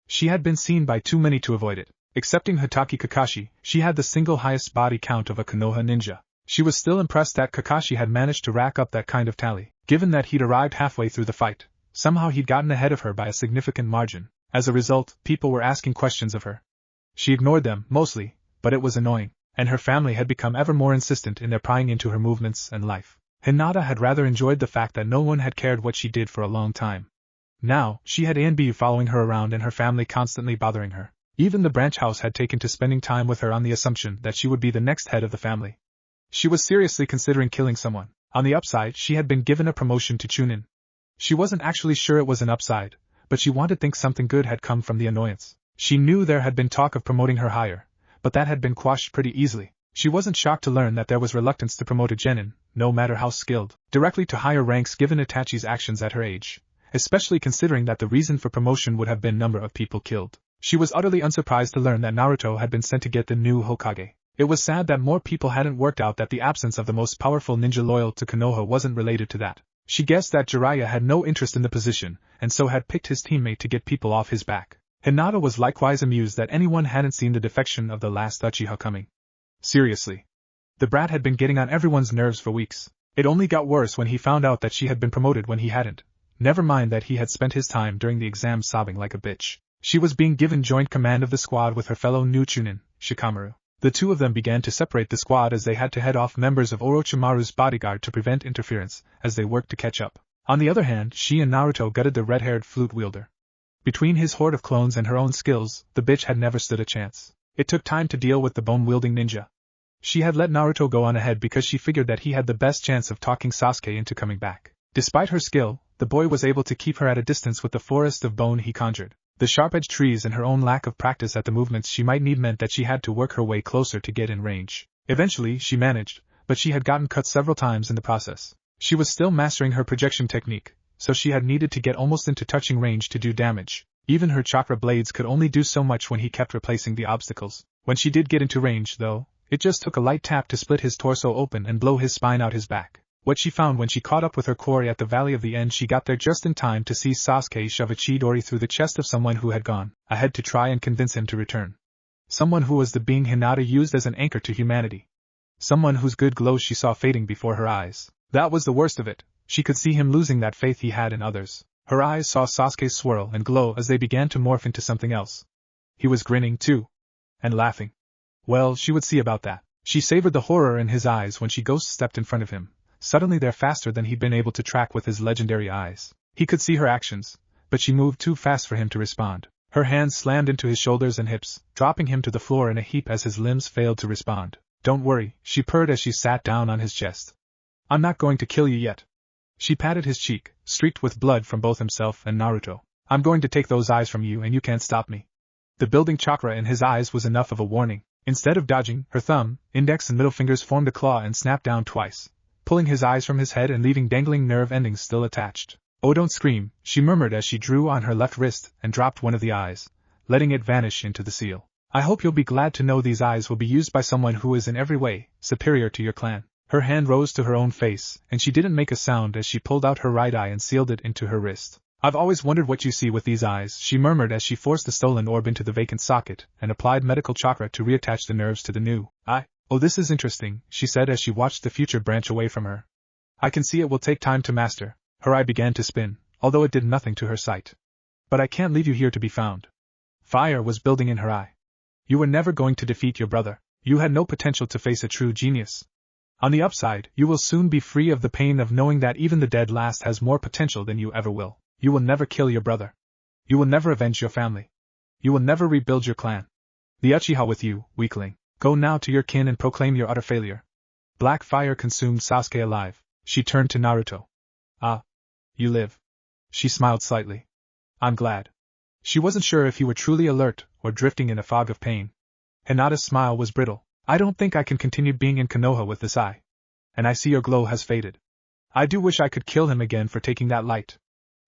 She had been seen by too many to avoid it. Excepting Hitaki Kakashi, she had the single highest body count of a Konoha ninja. She was still impressed that Kakashi had managed to rack up that kind of tally, given that he'd arrived halfway through the fight. Somehow he'd gotten ahead of her by a significant margin. As a result, people were asking questions of her. She ignored them, mostly, but it was annoying, and her family had become ever more insistent in their prying into her movements and life. Hinata had rather enjoyed the fact that no one had cared what she did for a long time. Now, she had A and B following her around and her family constantly bothering her. Even the branch house had taken to spending time with her on the assumption that she would be the next head of the family. She was seriously considering killing someone. On the upside, she had been given a promotion to chunin. She wasn't actually sure it was an upside, but she wanted to think something good had come from the annoyance. She knew there had been talk of promoting her higher, but that had been quashed pretty easily. She wasn't shocked to learn that there was reluctance to promote a genin, no matter how skilled, directly to higher ranks given Itachi's actions at her age, especially considering that the reason for promotion would have been number of people killed. She was utterly unsurprised to learn that Naruto had been sent to get the new Hokage. It was sad that more people hadn't worked out that the absence of the most powerful ninja loyal to Konoha wasn't related to that. She guessed that Jiraiya had no interest in the position, and so had picked his teammate to get people off his back. Hinata was likewise amused that anyone hadn't seen the defection of the last Uchiha coming. Seriously. The brat had been getting on everyone's nerves for weeks. It only got worse when he found out that she had been promoted when he hadn't. Never mind that he had spent his time during the exam sobbing like a bitch. She was being given joint command of the squad with her fellow new chunin, Shikamaru. The two of them began to separate the squad as they had to head off members of Orochimaru's bodyguard to prevent interference, as they worked to catch up. On the other hand, she and Naruto gutted the red-haired flute wielder. Between his horde of clones and her own skills, the bitch had never stood a chance. It took time to deal with the bone-wielding ninja. She had let Naruto go on ahead because she figured that he had the best chance of talking Sasuke into coming back. Despite her skill, the boy was able to keep her at a distance with the forest of bone he conjured. The sharp-edged trees and her own lack of practice at the movements she might need meant that she had to work her way closer to get in range. Eventually, she managed, but she had gotten cut several times in the process. She was still mastering her projection technique, so she had needed to get almost into touching range to do damage. Even her chakra blades could only do so much when he kept replacing the obstacles. When she did get into range, though, it just took a light tap to split his torso open and blow his spine out his back. What she found when she caught up with her quarry at the Valley of the End, she got there just in time to see Sasuke shove a Chidori through the chest of someone who had gone ahead to try and convince him to return. Someone who was the being Hinata used as an anchor to humanity. Someone whose good glow she saw fading before her eyes. That was the worst of it. She could see him losing that faith he had in others. Her eyes saw Sasuke swirl and glow as they began to morph into something else. He was grinning too. And laughing. Well, she would see about that. She savored the horror in his eyes when she ghost-stepped in front of him. Suddenly there faster than he'd been able to track with his legendary eyes. He could see her actions, but she moved too fast for him to respond. Her hands slammed into his shoulders and hips, dropping him to the floor in a heap as his limbs failed to respond. "Don't worry," she purred as she sat down on his chest. "I'm not going to kill you yet." She patted his cheek, streaked with blood from both himself and Naruto. "I'm going to take those eyes from you and you can't stop me." The building chakra in his eyes was enough of a warning. Instead of dodging, her thumb, index and middle fingers formed a claw and snapped down twice, pulling his eyes from his head and leaving dangling nerve endings still attached. "Oh, don't scream," she murmured as she drew on her left wrist and dropped one of the eyes, letting it vanish into the seal. "I hope you'll be glad to know these eyes will be used by someone who is in every way superior to your clan." Her hand rose to her own face, and she didn't make a sound as she pulled out her right eye and sealed it into her wrist. "I've always wondered what you see with these eyes," she murmured as she forced the stolen orb into the vacant socket and applied medical chakra to reattach the nerves to the new eye. "Oh, this is interesting," she said as she watched the future branch away from her. "I can see it will take time to master." Her eye began to spin, although it did nothing to her sight. "But I can't leave you here to be found." Fire was building in her eye. "You were never going to defeat your brother. You had no potential to face a true genius. On the upside, you will soon be free of the pain of knowing that even the dead last has more potential than you ever will. You will never kill your brother. You will never avenge your family. You will never rebuild your clan. The Uchiha with you, weakling. Go now to your kin and proclaim your utter failure." Black fire consumed Sasuke alive. She turned to Naruto. "Ah. You live." She smiled slightly. "I'm glad." She wasn't sure if he were truly alert or drifting in a fog of pain. Hinata's smile was brittle. I don't think I can continue being in Konoha with this eye. And I see your glow has faded. I do wish I could kill him again for taking that light.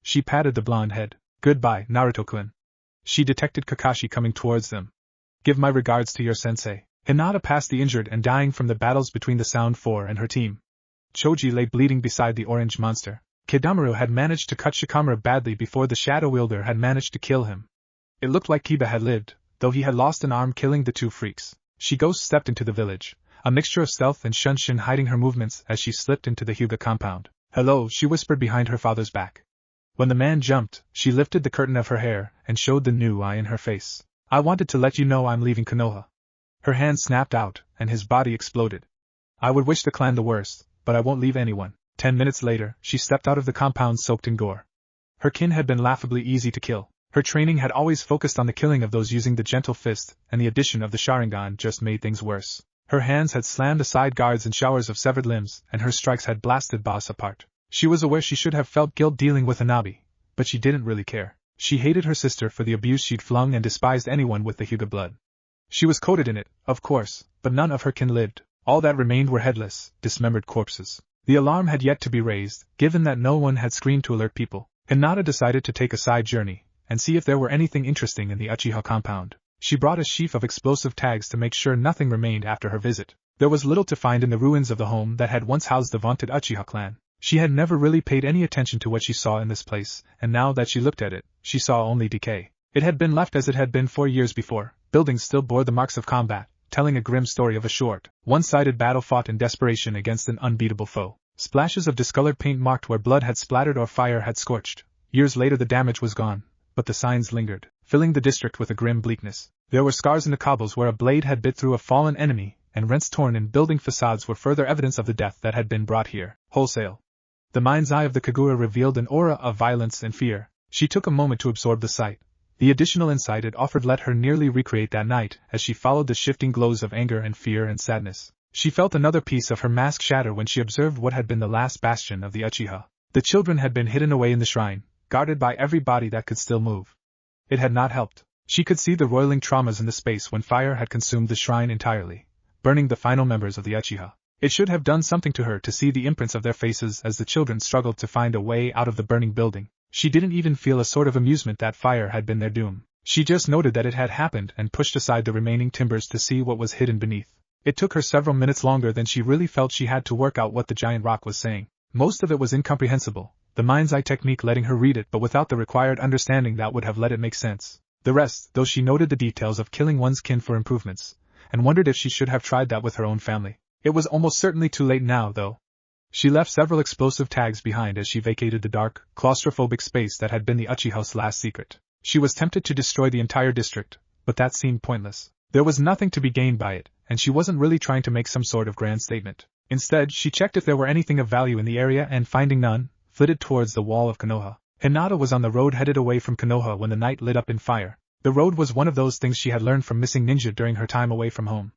She patted the blonde head. Goodbye, Naruto-kun. She detected Kakashi coming towards them. Give my regards to your sensei. Hinata passed the injured and dying from the battles between the Sound Four and her team. Choji lay bleeding beside the orange monster. Kidamaru had managed to cut Shikamaru badly before the Shadow Wielder had managed to kill him. It looked like Kiba had lived, though he had lost an arm killing the two freaks. She ghost-stepped into the village, a mixture of stealth and Shunshin hiding her movements as she slipped into the Hyuga compound. Hello, she whispered behind her father's back. When the man jumped, she lifted the curtain of her hair and showed the new eye in her face. I wanted to let you know I'm leaving Konoha. Her hand snapped out, and his body exploded. I would wish the clan the worst, but I won't leave anyone. 10 minutes later, she stepped out of the compound soaked in gore. Her kin had been laughably easy to kill. Her training had always focused on the killing of those using the gentle fist, and the addition of the Sharingan just made things worse. Her hands had slammed aside guards and showers of severed limbs, and her strikes had blasted boss apart. She was aware she should have felt guilt dealing with Hanabi, but she didn't really care. She hated her sister for the abuse she'd flung and despised anyone with the Hyuga blood. She was coated in it, of course, but none of her kin lived. All that remained were headless, dismembered corpses. The alarm had yet to be raised, given that no one had screamed to alert people. Hinata decided to take a side journey and see if there were anything interesting in the Uchiha compound. She brought a sheaf of explosive tags to make sure nothing remained after her visit. There was little to find in the ruins of the home that had once housed the vaunted Uchiha clan. She had never really paid any attention to what she saw in this place, and now that she looked at it, she saw only decay. It had been left as it had been 4 years before. Buildings still bore the marks of combat, telling a grim story of a short, one-sided battle fought in desperation against an unbeatable foe. Splashes of discolored paint marked where blood had splattered or fire had scorched. Years later the damage was gone, but the signs lingered, filling the district with a grim bleakness. There were scars in the cobbles where a blade had bit through a fallen enemy, and rents torn in building facades were further evidence of the death that had been brought here, wholesale. The mind's eye of the Kagura revealed an aura of violence and fear. She took a moment to absorb the sight. The additional insight it offered let her nearly recreate that night as she followed the shifting glows of anger and fear and sadness. She felt another piece of her mask shatter when she observed what had been the last bastion of the Uchiha. The children had been hidden away in the shrine, guarded by every body that could still move. It had not helped. She could see the roiling traumas in the space when fire had consumed the shrine entirely, burning the final members of the Uchiha. It should have done something to her to see the imprints of their faces as the children struggled to find a way out of the burning building. She didn't even feel a sort of amusement that fire had been their doom. She just noted that it had happened and pushed aside the remaining timbers to see what was hidden beneath. It took her several minutes longer than she really felt she had to work out what the giant rock was saying. Most of it was incomprehensible, the mind's eye technique letting her read it but without the required understanding that would have let it make sense. The rest, though she noted the details of killing one's kin for improvements, and wondered if she should have tried that with her own family. It was almost certainly too late now, though. She left several explosive tags behind as she vacated the dark, claustrophobic space that had been the Uchiha's last secret. She was tempted to destroy the entire district, but that seemed pointless. There was nothing to be gained by it, and she wasn't really trying to make some sort of grand statement. Instead, she checked if there were anything of value in the area and finding none, flitted towards the wall of Konoha. Hinata was on the road headed away from Konoha when the night lit up in fire. The road was one of those things she had learned from missing-nin during her time away from home.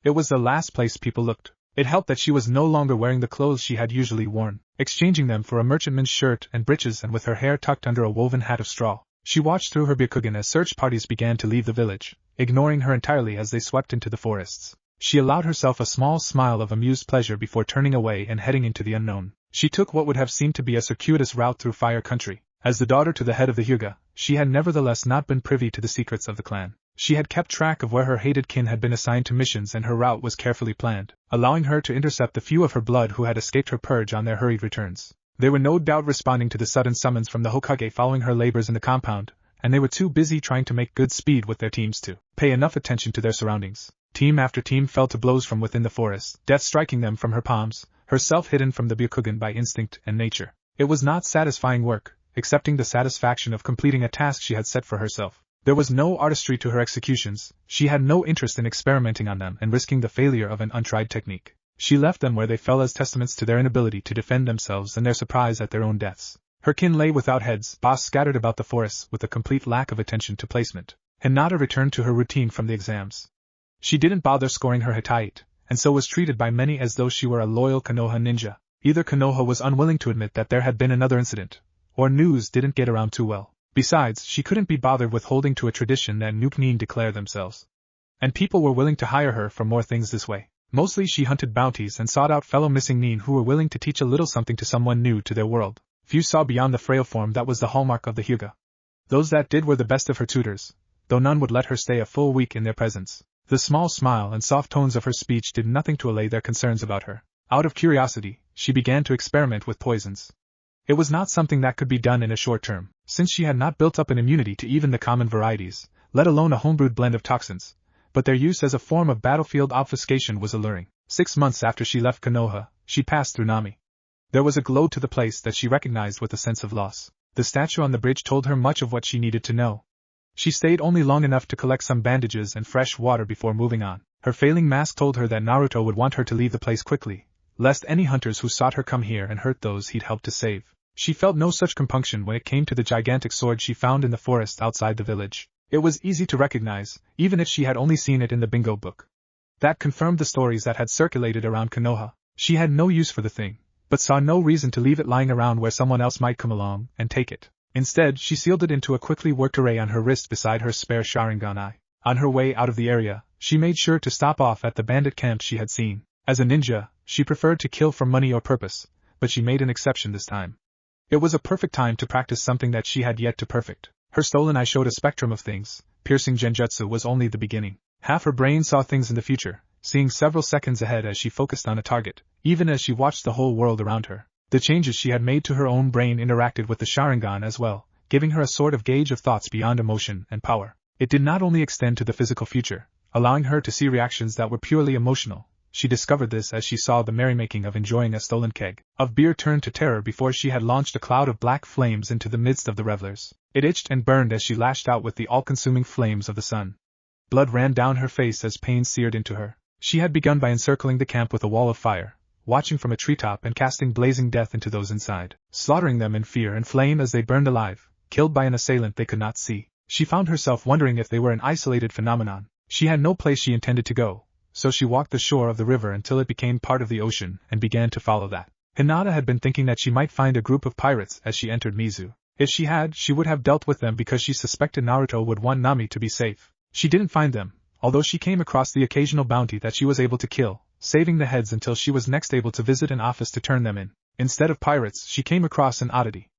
It was the last place people looked. It helped that she was no longer wearing the clothes she had usually worn, exchanging them for a merchantman's shirt and breeches and with her hair tucked under a woven hat of straw. She watched through her Byakugan as search parties began to leave the village, ignoring her entirely as they swept into the forests. She allowed herself a small smile of amused pleasure before turning away and heading into the unknown. She took what would have seemed to be a circuitous route through fire country. As the daughter to the head of the Hyuga, she had nevertheless not been privy to the secrets of the clan. She had kept track of where her hated kin had been assigned to missions and her route was carefully planned, allowing her to intercept the few of her blood who had escaped her purge on their hurried returns. They were no doubt responding to the sudden summons from the Hokage following her labors in the compound, and they were too busy trying to make good speed with their teams to pay enough attention to their surroundings. Team after team fell to blows from within the forest, death striking them from her palms, herself hidden from the Byakugan by instinct and nature. It was not satisfying work, excepting the satisfaction of completing a task she had set for herself. There was no artistry to her executions, she had no interest in experimenting on them and risking the failure of an untried technique. She left them where they fell as testaments to their inability to defend themselves and their surprise at their own deaths. Her kin lay without heads, boss scattered about the forests with a complete lack of attention to placement. Hinata returned to her routine from the exams. She didn't bother scoring her Hitite, and so was treated by many as though she were a loyal Konoha ninja. Either Konoha was unwilling to admit that there had been another incident, or news didn't get around too well. Besides, she couldn't be bothered with holding to a tradition that Nuke-nin declare themselves. and people were willing to hire her for more things this way. Mostly she hunted bounties and sought out fellow missing-nin who were willing to teach a little something to someone new to their world. Few saw beyond the frail form that was the hallmark of the Hyuga. Those that did were the best of her tutors, though none would let her stay a full week in their presence. The small smile and soft tones of her speech did nothing to allay their concerns about her. Out of curiosity, she began to experiment with poisons. It was not something that could be done in a short term, since she had not built up an immunity to even the common varieties, let alone a homebrewed blend of toxins, but their use as a form of battlefield obfuscation was alluring. 6 months after she left Konoha, she passed through Nami. There was a glow to the place that she recognized with a sense of loss. The statue on the bridge told her much of what she needed to know. She stayed only long enough to collect some bandages and fresh water before moving on. Her failing mask told her that Naruto would want her to leave the place quickly, lest any hunters who sought her come here and hurt those he'd helped to save. She felt no such compunction when it came to the gigantic sword she found in the forest outside the village. It was easy to recognize, even if she had only seen it in the bingo book. That confirmed the stories that had circulated around Konoha. She had no use for the thing, but saw no reason to leave it lying around where someone else might come along and take it. Instead, she sealed it into a quickly worked array on her wrist beside her spare Sharingan eye. On her way out of the area, she made sure to stop off at the bandit camp she had seen. As a ninja, she preferred to kill for money or purpose, but she made an exception this time. It was a perfect time to practice something that she had yet to perfect. Her stolen eye showed a spectrum of things. Piercing genjutsu was only the beginning. Half her brain saw things in the future, seeing several seconds ahead as she focused on a target, even as she watched the whole world around her. The changes she had made to her own brain interacted with the Sharingan as well, giving her a sort of gauge of thoughts beyond emotion and power. It did not only extend to the physical future, allowing her to see reactions that were purely emotional. She discovered this as she saw the merrymaking of enjoying a stolen keg of beer turn to terror before she had launched a cloud of black flames into the midst of the revelers. It itched and burned as she lashed out with the all-consuming flames of the sun. Blood ran down her face as pain seared into her. She had begun by encircling the camp with a wall of fire, watching from a treetop and casting blazing death into those inside, slaughtering them in fear and flame as they burned alive, killed by an assailant they could not see. She found herself wondering if they were an isolated phenomenon. She had no place she intended to go, so she walked the shore of the river until it became part of the ocean and began to follow that. Hinata had been thinking that she might find a group of pirates as she entered Mizu. If she had, she would have dealt with them because she suspected Naruto would want Nami to be safe. She didn't find them, although she came across the occasional bounty that she was able to kill, saving the heads until she was next able to visit an office to turn them in. Instead of pirates, she came across an oddity.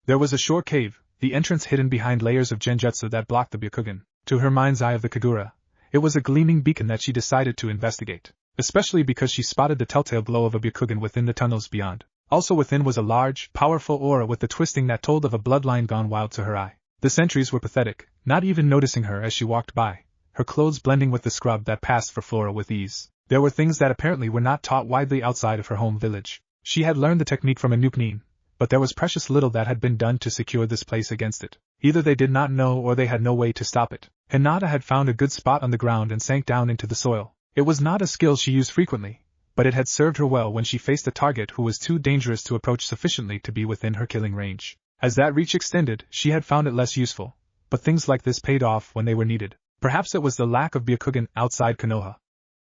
There was a shore cave, the entrance hidden behind layers of genjutsu that blocked the Byakugan. To her mind's eye of the Kagura, it was a gleaming beacon that she decided to investigate, especially because she spotted the telltale glow of a Byakugan within the tunnels beyond. Also within was a large, powerful aura with the twisting that told of a bloodline gone wild to her eye. The sentries were pathetic, not even noticing her as she walked by, her clothes blending with the scrub that passed for flora with ease. There were things that apparently were not taught widely outside of her home village. She had learned the technique from a Nuke-nin, but there was precious little that had been done to secure this place against it. Either they did not know or they had no way to stop it. Hinata had found a good spot on the ground and sank down into the soil. It was not a skill she used frequently, but it had served her well when she faced a target who was too dangerous to approach sufficiently to be within her killing range. As that reach extended, she had found it less useful, but things like this paid off when they were needed. Perhaps it was the lack of Byakugan outside Konoha.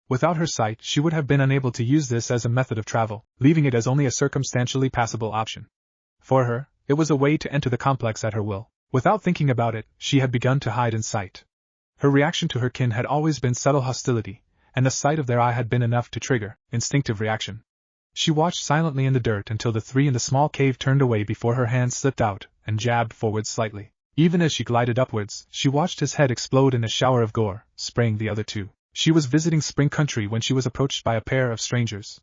Without her sight, she would have been unable to use this as a method of travel, leaving it as only a circumstantially passable option. For her, it was a way to enter the complex at her will. Without thinking about it, she had begun to hide in sight. Her reaction to her kin had always been subtle hostility, and the sight of their eye had been enough to trigger instinctive reaction. She watched silently in the dirt until the three in the small cave turned away before her hand slipped out and jabbed forward slightly. Even as she glided upwards, she watched his head explode in a shower of gore, spraying the other two. She was visiting Spring Country when she was approached by a pair of strangers.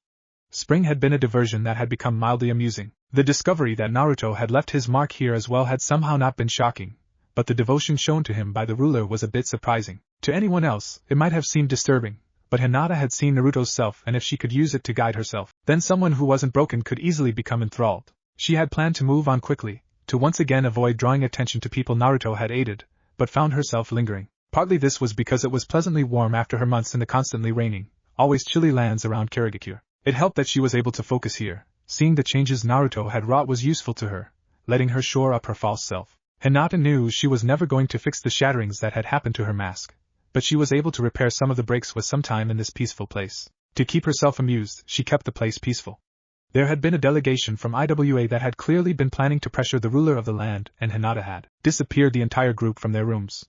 Spring had been a diversion that had become mildly amusing. The discovery that Naruto had left his mark here as well had somehow not been shocking, but the devotion shown to him by the ruler was a bit surprising. To anyone else, it might have seemed disturbing, but Hinata had seen Naruto's self, and if she could use it to guide herself, then someone who wasn't broken could easily become enthralled. She had planned to move on quickly, to once again avoid drawing attention to people Naruto had aided, but found herself lingering. Partly this was because it was pleasantly warm after her months in the constantly raining, always chilly lands around Kirigakure. It helped that she was able to focus here. Seeing the changes Naruto had wrought was useful to her, letting her shore up her false self. Hinata knew she was never going to fix the shatterings that had happened to her mask, but she was able to repair some of the breaks with some time in this peaceful place. To keep herself amused, she kept the place peaceful. There had been a delegation from IWA that had clearly been planning to pressure the ruler of the land, and Hinata had disappeared the entire group from their rooms.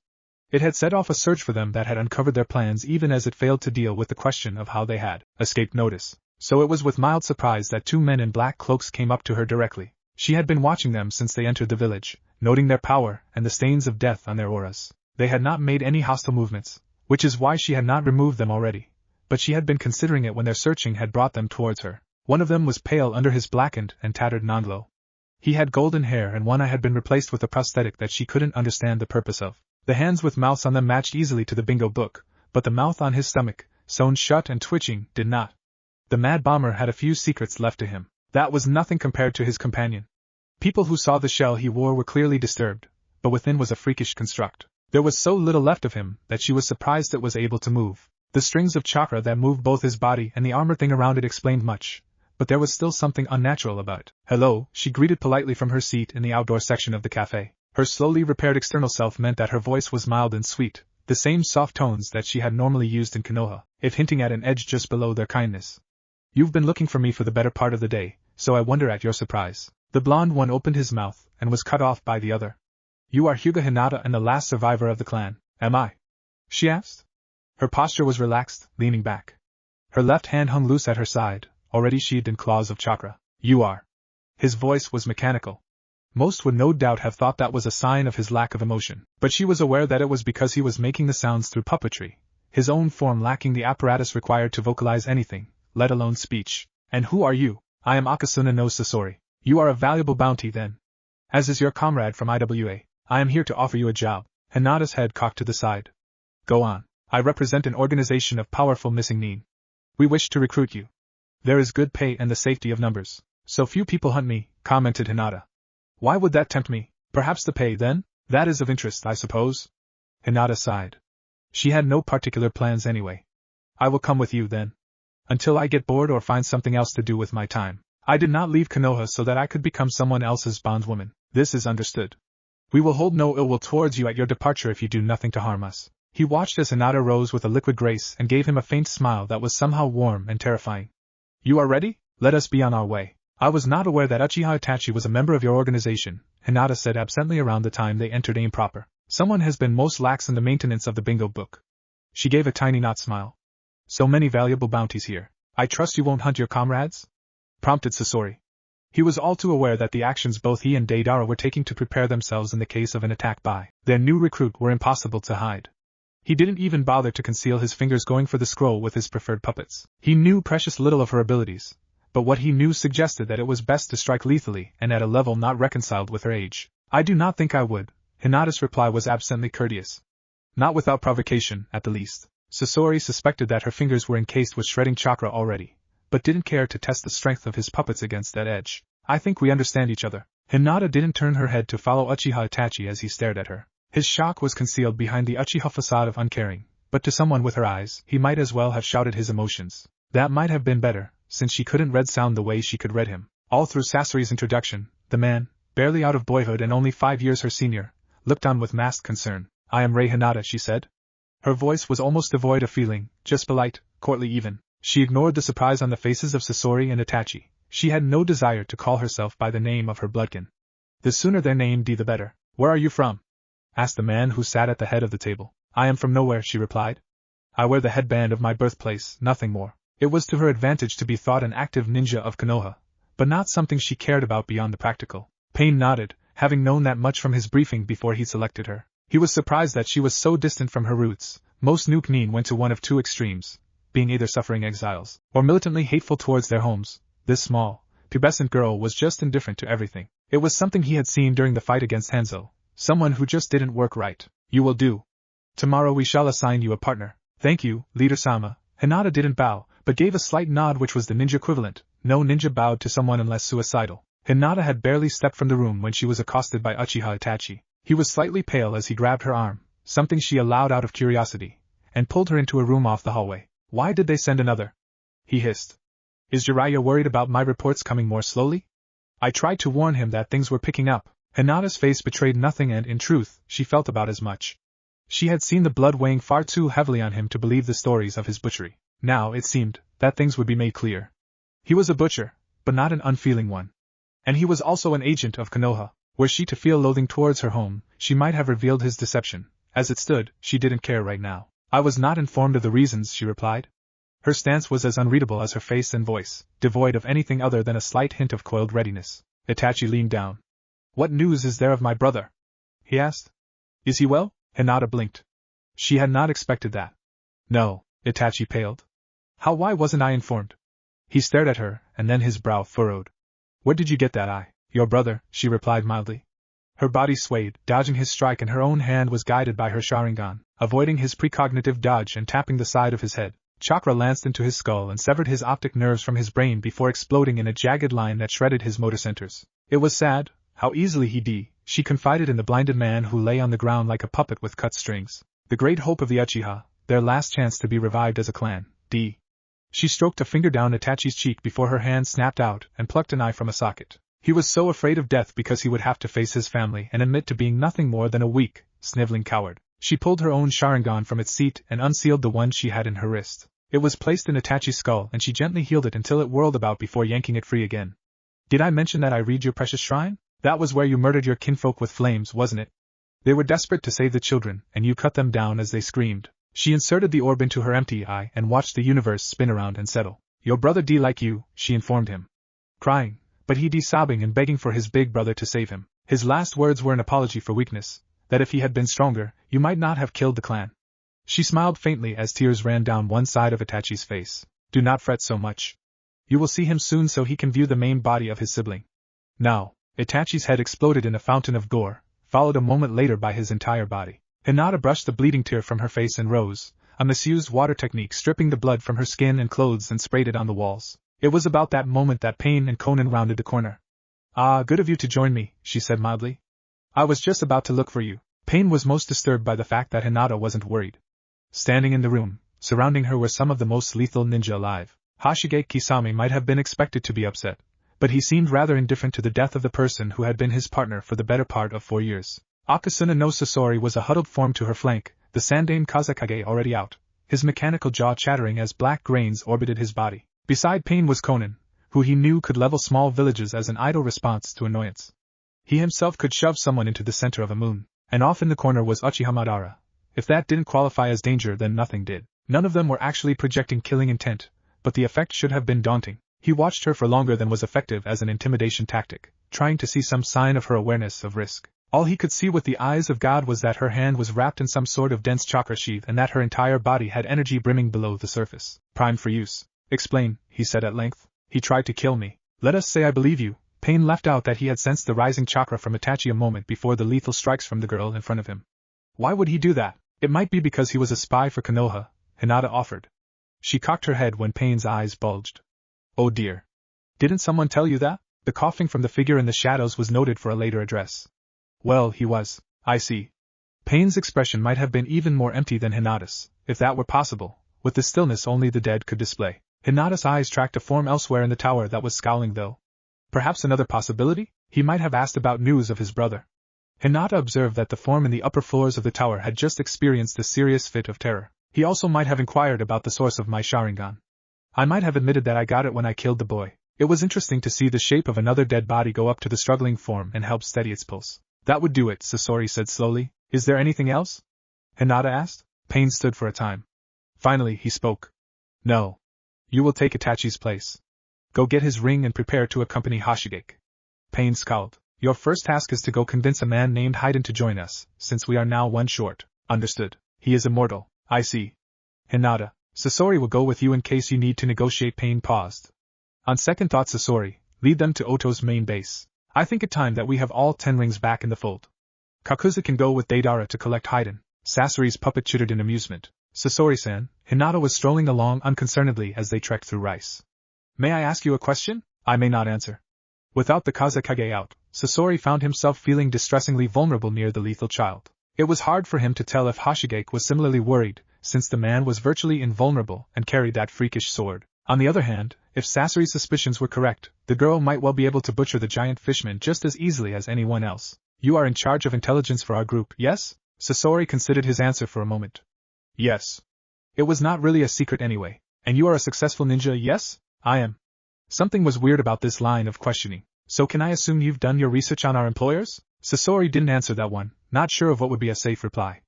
It had set off a search for them that had uncovered their plans even as it failed to deal with the question of how they had escaped notice. So it was with mild surprise that 2 men in black cloaks came up to her directly. She had been watching them since they entered the village, noting their power and the stains of death on their auras. They had not made any hostile movements, which is why she had not removed them already, but she had been considering it when their searching had brought them towards her. One of them was pale under his blackened and tattered nanglo. He had golden hair and one eye had been replaced with a prosthetic that she couldn't understand the purpose of. The hands with mouths on them matched easily to the bingo book, but the mouth on his stomach, sewn shut and twitching, did not. The mad bomber had a few secrets left to him. That was nothing compared to his companion. People who saw the shell he wore were clearly disturbed, but within was a freakish construct. There was so little left of him that she was surprised it was able to move. The strings of chakra that moved both his body and the armor thing around it explained much, but there was still something unnatural about it. Hello, she greeted politely from her seat in the outdoor section of the cafe. Her slowly repaired external self meant that her voice was mild and sweet, the same soft tones that she had normally used in Konoha, if hinting at an edge just below their kindness. You've been looking for me for the better part of the day, so I wonder at your surprise. The blonde one opened his mouth and was cut off by the other. You are Hyuga Hinata and the last survivor of the clan, am I? She asked. Her posture was relaxed, leaning back. Her left hand hung loose at her side, already sheathed in claws of chakra. You are. His voice was mechanical. Most would no doubt have thought that was a sign of his lack of emotion, but she was aware that it was because he was making the sounds through puppetry, his own form lacking the apparatus required to vocalize anything, let alone speech. And who are you? I am Akasuna no Sasori. You are a valuable bounty then. As is your comrade from IWA, I am here to offer you a job. Hinata's head cocked to the side. Go on. I represent an organization of powerful missing-nin. We wish to recruit you. There is good pay and the safety of numbers. So few people hunt me, commented Hinata. Why would that tempt me? Perhaps the pay, then? That is of interest, I suppose. Hinata sighed. She had no particular plans anyway. I will come with you, then. Until I get bored or find something else to do with my time. I did not leave Konoha so that I could become someone else's bondwoman. This is understood. We will hold no ill will towards you at your departure if you do nothing to harm us. He watched as Hinata rose with a liquid grace and gave him a faint smile that was somehow warm and terrifying. You are ready? Let us be on our way. I was not aware that Uchiha Itachi was a member of your organization, Hinata said absently around the time they entered AIM proper. Someone has been most lax in the maintenance of the bingo book. She gave a tiny knot smile. So many valuable bounties here. I trust you won't hunt your comrades? Prompted Sasori. He was all too aware that the actions both he and Deidara were taking to prepare themselves in the case of an attack by their new recruit were impossible to hide. He didn't even bother to conceal his fingers going for the scroll with his preferred puppets. He knew precious little of her abilities, but what he knew suggested that it was best to strike lethally and at a level not reconciled with her age. I do not think I would. Hinata's reply was absently courteous. Not without provocation, at the least. Sasori suspected that her fingers were encased with shredding chakra already, but didn't care to test the strength of his puppets against that edge. I think we understand each other. Hinata didn't turn her head to follow Uchiha Itachi as he stared at her. His shock was concealed behind the Uchiha facade of uncaring, but to someone with her eyes, he might as well have shouted his emotions. That might have been better, since she couldn't read sound the way she could read him. All through Sasori's introduction, the man, barely out of boyhood and only 5 years her senior, looked on with masked concern. I am Rei Hinata, she said. Her voice was almost devoid of feeling, just polite, courtly even. She ignored the surprise on the faces of Sasori and Itachi. She had no desire to call herself by the name of her bloodkin. The sooner their name be the better. Where are you from? Asked the man who sat at the head of the table. I am from nowhere, she replied. I wear the headband of my birthplace, nothing more. It was to her advantage to be thought an active ninja of Konoha, but not something she cared about beyond the practical. Pain nodded, having known that much from his briefing before he selected her. He was surprised that she was so distant from her roots. Most Nuke-nin went to one of two extremes, being either suffering exiles, or militantly hateful towards their homes. This small, pubescent girl was just indifferent to everything. It was something he had seen during the fight against Hanzo. Someone who just didn't work right. You will do. Tomorrow we shall assign you a partner. Thank you, Leader-sama. Hinata didn't bow, but gave a slight nod which was the ninja equivalent. No ninja bowed to someone unless suicidal. Hinata had barely stepped from the room when she was accosted by Uchiha Itachi. He was slightly pale as he grabbed her arm, something she allowed out of curiosity, and pulled her into a room off the hallway. Why did they send another? He hissed. Is Jiraiya worried about my reports coming more slowly? I tried to warn him that things were picking up. Hinata's face betrayed nothing and, in truth, she felt about as much. She had seen the blood weighing far too heavily on him to believe the stories of his butchery. Now, it seemed, that things would be made clear. He was a butcher, but not an unfeeling one. And he was also an agent of Konoha. Were she to feel loathing towards her home, she might have revealed his deception, As it stood, she didn't care right now. I was not informed of the reasons, she replied. Her stance was as unreadable as her face and voice, devoid of anything other than a slight hint of coiled readiness. Itachi leaned down. What news is there of my brother? He asked. Is he well? Hinata blinked. She had not expected that. No, Itachi paled. Why wasn't I informed? He stared at her, and then his brow furrowed. Where did you get that? Your brother, she replied mildly. Her body swayed, dodging his strike, and her own hand was guided by her Sharingan, avoiding his precognitive dodge and tapping the side of his head. Chakra lanced into his skull and severed his optic nerves from his brain before exploding in a jagged line that shredded his motor centers. It was sad, how easily she confided in the blinded man who lay on the ground like a puppet with cut strings. The great hope of the Uchiha, their last chance to be revived as a clan. She stroked a finger down Itachi's cheek before her hand snapped out and plucked an eye from a socket. He was so afraid of death because he would have to face his family and admit to being nothing more than a weak, sniveling coward. She pulled her own Sharingan from its seat and unsealed the one she had in her wrist. It was placed in Itachi's skull and she gently healed it until it whirled about before yanking it free again. Did I mention that I read your precious shrine? That was where you murdered your kinfolk with flames, wasn't it? They were desperate to save the children, and you cut them down as they screamed. She inserted the orb into her empty eye and watched the universe spin around and settle. Your brother like you, she informed him. Crying, but he sobbing and begging for his big brother to save him. His last words were an apology for weakness, that if he had been stronger, you might not have killed the clan. She smiled faintly as tears ran down one side of Itachi's face. Do not fret so much. You will see him soon so he can view the main body of his sibling. Now, Itachi's head exploded in a fountain of gore, followed a moment later by his entire body. Hinata brushed the bleeding tear from her face and rose, a misused water technique stripping the blood from her skin and clothes and sprayed it on the walls. It was about that moment that Pain and Conan rounded the corner. Ah, good of you to join me, she said mildly. I was just about to look for you. Pain was most disturbed by the fact that Hinata wasn't worried. Standing in the room, surrounding her were some of the most lethal ninja alive. Hashige Kisame might have been expected to be upset, but he seemed rather indifferent to the death of the person who had been his partner for the better part of 4 years. Akasuna no Sasori was a huddled form to her flank, the Sandaime Kazekage already out, his mechanical jaw chattering as black grains orbited his body. Beside Pain was Conan, who he knew could level small villages as an idle response to annoyance. He himself could shove someone into the center of a moon, and off in the corner was Uchiha Madara. If that didn't qualify as danger, then nothing did. None of them were actually projecting killing intent, but the effect should have been daunting. He watched her for longer than was effective as an intimidation tactic, trying to see some sign of her awareness of risk. All he could see with the eyes of God was that her hand was wrapped in some sort of dense chakra sheath and that her entire body had energy brimming below the surface. Primed for use. Explain, he said at length. He tried to kill me. Let us say I believe you. Pain left out that he had sensed the rising chakra from Itachi a moment before the lethal strikes from the girl in front of him. Why would he do that? It might be because he was a spy for Konoha, Hinata offered. She cocked her head when Pain's eyes bulged. Oh dear. Didn't someone tell you that? The coughing from the figure in the shadows was noted for a later address. Well, he was. I see. Pain's expression might have been even more empty than Hinata's, if that were possible, with the stillness only the dead could display. Hinata's eyes tracked a form elsewhere in the tower that was scowling though. Perhaps another possibility? He might have asked about news of his brother. Hinata observed that the form in the upper floors of the tower had just experienced a serious fit of terror. He also might have inquired about the source of my Sharingan. I might have admitted that I got it when I killed the boy. It was interesting to see the shape of another dead body go up to the struggling form and help steady its pulse. That would do it, Sasori said slowly. Is there anything else? Hinata asked. Pain stood for a time. Finally, he spoke. No. You will take Itachi's place. Go get his ring and prepare to accompany Hashigake. Pain scowled. Your first task is to go convince a man named Haiden to join us, since we are now one short. Understood. He is immortal. I see. Hinata. Sasori will go with you in case you need to negotiate. Pain paused. On second thought, Sasori, lead them to Oto's main base. I think it time that we have all 10 rings back in the fold. Kakuza can go with Deidara to collect Haiden. Sasori's puppet chittered in amusement. Sasori-san, Hinata was strolling along unconcernedly as they trekked through rice. May I ask you a question? I may not answer. Without the Kazekage out, Sasori found himself feeling distressingly vulnerable near the lethal child. It was hard for him to tell if Hashigake was similarly worried, since the man was virtually invulnerable and carried that freakish sword. On the other hand, if Sasori's suspicions were correct, the girl might well be able to butcher the giant fishman just as easily as anyone else. You are in charge of intelligence for our group, yes? Sasori considered his answer for a moment. Yes. It was not really a secret anyway. And you are a successful ninja, yes? I am. Something was weird about this line of questioning. So can I assume you've done your research on our employers? Sasori didn't answer that one, not sure of what would be a safe reply.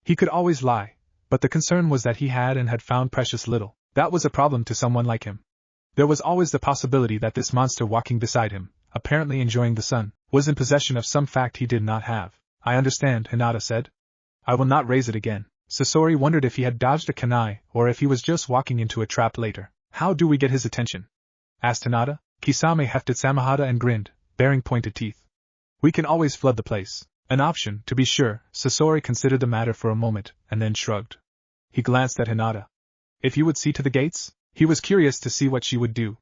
He could always lie, but the concern was that he had found precious little. That was a problem to someone like him. There was always the possibility that this monster walking beside him, apparently enjoying the sun, was in possession of some fact he did not have. I understand, Hinata said. I will not raise it again. Sasori wondered if he had dodged a kunai, or if he was just walking into a trap later. How do we get his attention? Asked Hinata. Kisame hefted Samahata and grinned, baring pointed teeth. We can always flood the place. An option, to be sure. Sasori considered the matter for a moment, and then shrugged. He glanced at Hinata. If you would see to the gates? He was curious to see what she would do.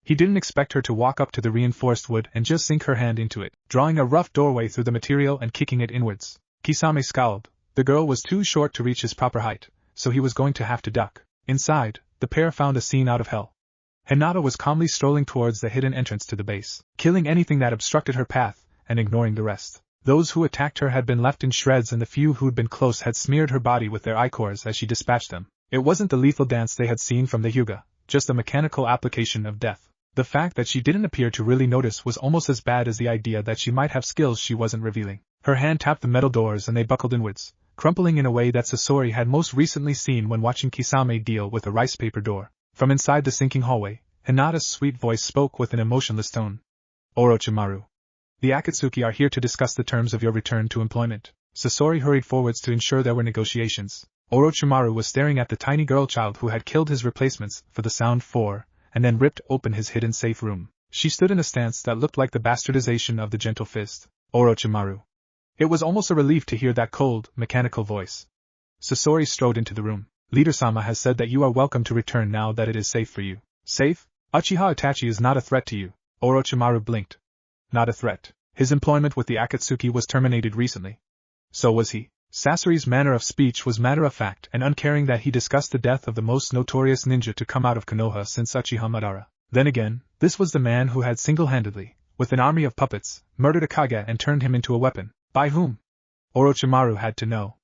He didn't expect her to walk up to the reinforced wood and just sink her hand into it, drawing a rough doorway through the material and kicking it inwards. Kisame scowled. The girl was too short to reach his proper height, so he was going to have to duck. Inside, the pair found a scene out of hell. Hinata was calmly strolling towards the hidden entrance to the base, killing anything that obstructed her path, and ignoring the rest. Those who attacked her had been left in shreds, and the few who'd been close had smeared her body with their ichors as she dispatched them. It wasn't the lethal dance they had seen from the Hyuga, just a mechanical application of death. The fact that she didn't appear to really notice was almost as bad as the idea that she might have skills she wasn't revealing. Her hand tapped the metal doors and they buckled inwards, crumpling in a way that Sasori had most recently seen when watching Kisame deal with a rice paper door. From inside the sinking hallway, Hinata's sweet voice spoke with an emotionless tone. Orochimaru. The Akatsuki are here to discuss the terms of your return to employment. Sasori hurried forwards to ensure there were negotiations. Orochimaru was staring at the tiny girl child who had killed his replacements for the sound 4, and then ripped open his hidden safe room. She stood in a stance that looked like the bastardization of the gentle fist. Orochimaru. It was almost a relief to hear that cold, mechanical voice. Sasori strode into the room. Leader-sama has said that you are welcome to return now that it is safe for you. Safe? Uchiha Itachi is not a threat to you. Orochimaru blinked. Not a threat. His employment with the Akatsuki was terminated recently. So was he. Sasori's manner of speech was matter-of-fact and uncaring that he discussed the death of the most notorious ninja to come out of Konoha since Uchiha Madara. Then again, this was the man who had single-handedly, with an army of puppets, murdered a Kage and turned him into a weapon. By whom? Orochimaru had to know.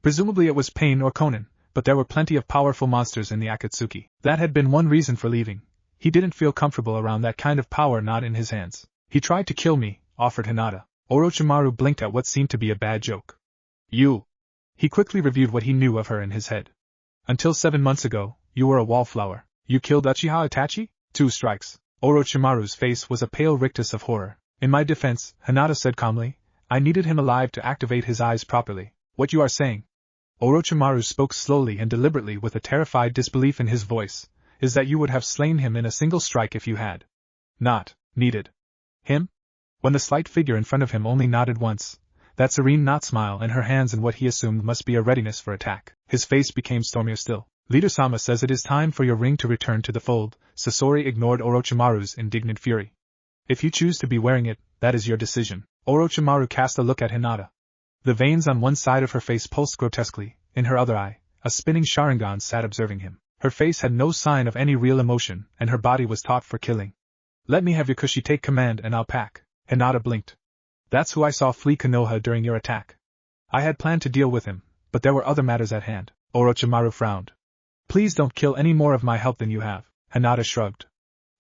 Presumably it was Pain or Konin, but there were plenty of powerful monsters in the Akatsuki. That had been one reason for leaving. He didn't feel comfortable around that kind of power not in his hands. He tried to kill me, offered Hinata. Orochimaru blinked at what seemed to be a bad joke. You. He quickly reviewed what he knew of her in his head. Until 7 months ago, you were a wallflower. You killed Uchiha Itachi? 2 strikes. Orochimaru's face was a pale rictus of horror. In my defense, Hinata said calmly, I needed him alive to activate his eyes properly. What you are saying? Orochimaru spoke slowly and deliberately with a terrified disbelief in his voice, is that you would have slain him in a single strike if you had not needed him? When the slight figure in front of him only nodded once, that serene not smile and her hands in what he assumed must be a readiness for attack, his face became stormier still. Leader-sama says it is time for your ring to return to the fold. Sasori ignored Orochimaru's indignant fury. If you choose to be wearing it, that is your decision. Orochimaru cast a look at Hinata. The veins on one side of her face pulsed grotesquely. In her other eye, a spinning Sharingan sat observing him. Her face had no sign of any real emotion, and her body was taut for killing. Let me have your Kushi, take command and I'll pack. Hinata blinked. That's who I saw flee Konoha during your attack. I had planned to deal with him, but there were other matters at hand. Orochimaru frowned. Please don't kill any more of my help than you have. Hinata shrugged.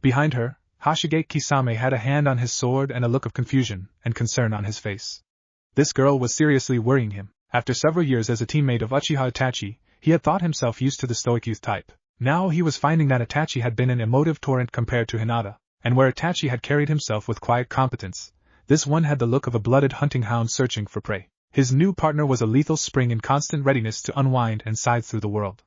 Behind her, Hashige Kisame had a hand on his sword and a look of confusion and concern on his face. This girl was seriously worrying him. After several years as a teammate of Uchiha Itachi, he had thought himself used to the stoic youth type. Now he was finding that Itachi had been an emotive torrent compared to Hinata, and where Itachi had carried himself with quiet competence, this one had the look of a blooded hunting hound searching for prey. His new partner was a lethal spring in constant readiness to unwind and scythe through the world.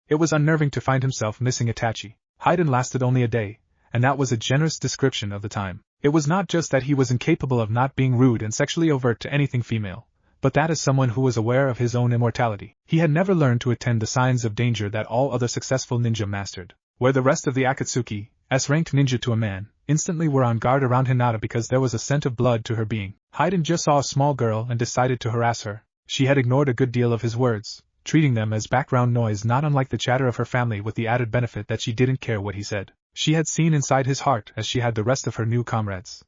It was unnerving to find himself missing Itachi. Hiden lasted only a day, and that was a generous description of the time. It was not just that he was incapable of not being rude and sexually overt to anything female, but that as someone who was aware of his own immortality, he had never learned to attend the signs of danger that all other successful ninja mastered. Where the rest of the Akatsuki, S-ranked ninja to a man, instantly were on guard around Hinata because there was a scent of blood to her being. Hiden just saw a small girl and decided to harass her. She had ignored a good deal of his words, treating them as background noise not unlike the chatter of her family, with the added benefit that she didn't care what he said. She had seen inside his heart as she had the rest of her new comrades.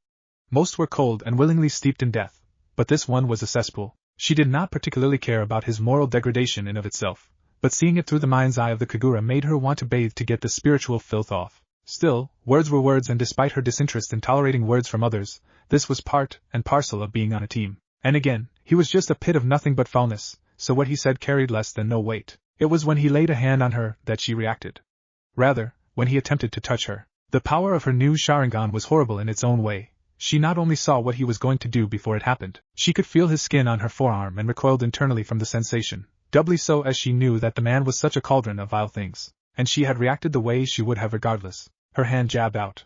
Most were cold and willingly steeped in death, but this one was a cesspool. She did not particularly care about his moral degradation in of itself, but seeing it through the mind's eye of the Kagura made her want to bathe to get the spiritual filth off. Still, words were words, and despite her disinterest in tolerating words from others, this was part and parcel of being on a team. And again, he was just a pit of nothing but foulness, so what he said carried less than no weight. It was when he laid a hand on her that she reacted. Rather, when he attempted to touch her. The power of her new Sharingan was horrible in its own way. She not only saw what he was going to do before it happened, she could feel his skin on her forearm and recoiled internally from the sensation, doubly so as she knew that the man was such a cauldron of vile things, and she had reacted the way she would have regardless. Her hand jabbed out.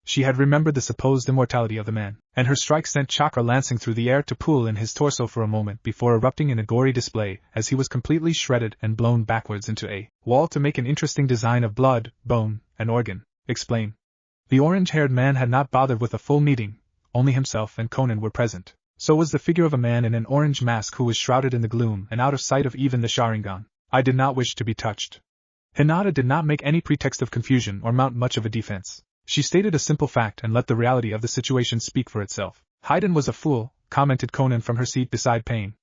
She had remembered the supposed immortality of the man, and her strike sent chakra lancing through the air to pool in his torso for a moment before erupting in a gory display as he was completely shredded and blown backwards into a wall to make an interesting design of blood, bone, and organ. Explain. The orange-haired man had not bothered with a full meeting, only himself and Conan were present. So was the figure of a man in an orange mask who was shrouded in the gloom and out of sight of even the Sharingan. I did not wish to be touched. Hinata did not make any pretext of confusion or mount much of a defense. She stated a simple fact and let the reality of the situation speak for itself. Haiden was a fool, commented Conan from her seat beside Pain.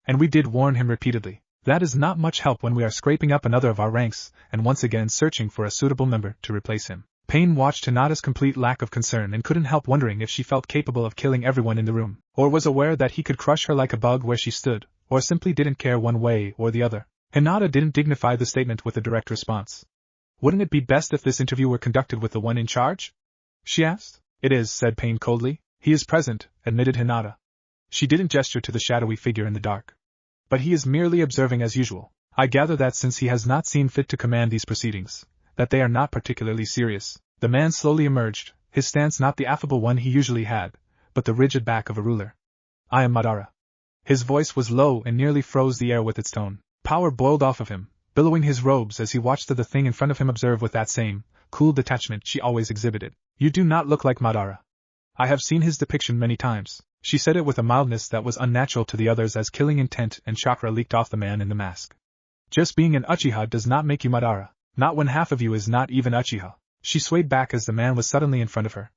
And we did warn him repeatedly. That is not much help when we are scraping up another of our ranks and once again searching for a suitable member to replace him. Pain watched Hinata's complete lack of concern and couldn't help wondering if she felt capable of killing everyone in the room, or was aware that he could crush her like a bug where she stood, or simply didn't care one way or the other. Hinata didn't dignify the statement with a direct response. Wouldn't it be best if this interview were conducted with the one in charge? She asked. It is, said Pain coldly. He is present, admitted Hinata. She didn't gesture to the shadowy figure in the dark. But he is merely observing as usual. I gather that since he has not seen fit to command these proceedings, that they are not particularly serious. The man slowly emerged, his stance not the affable one he usually had, but the rigid back of a ruler. I am Madara. His voice was low and nearly froze the air with its tone. Power boiled off of him, billowing his robes as he watched the thing in front of him observe with that same, cool detachment she always exhibited. You do not look like Madara. I have seen his depiction many times. She said it with a mildness that was unnatural to the others as killing intent and chakra leaked off the man in the mask. Just being an Uchiha does not make you Madara, not when half of you is not even Uchiha. She swayed back as the man was suddenly in front of her.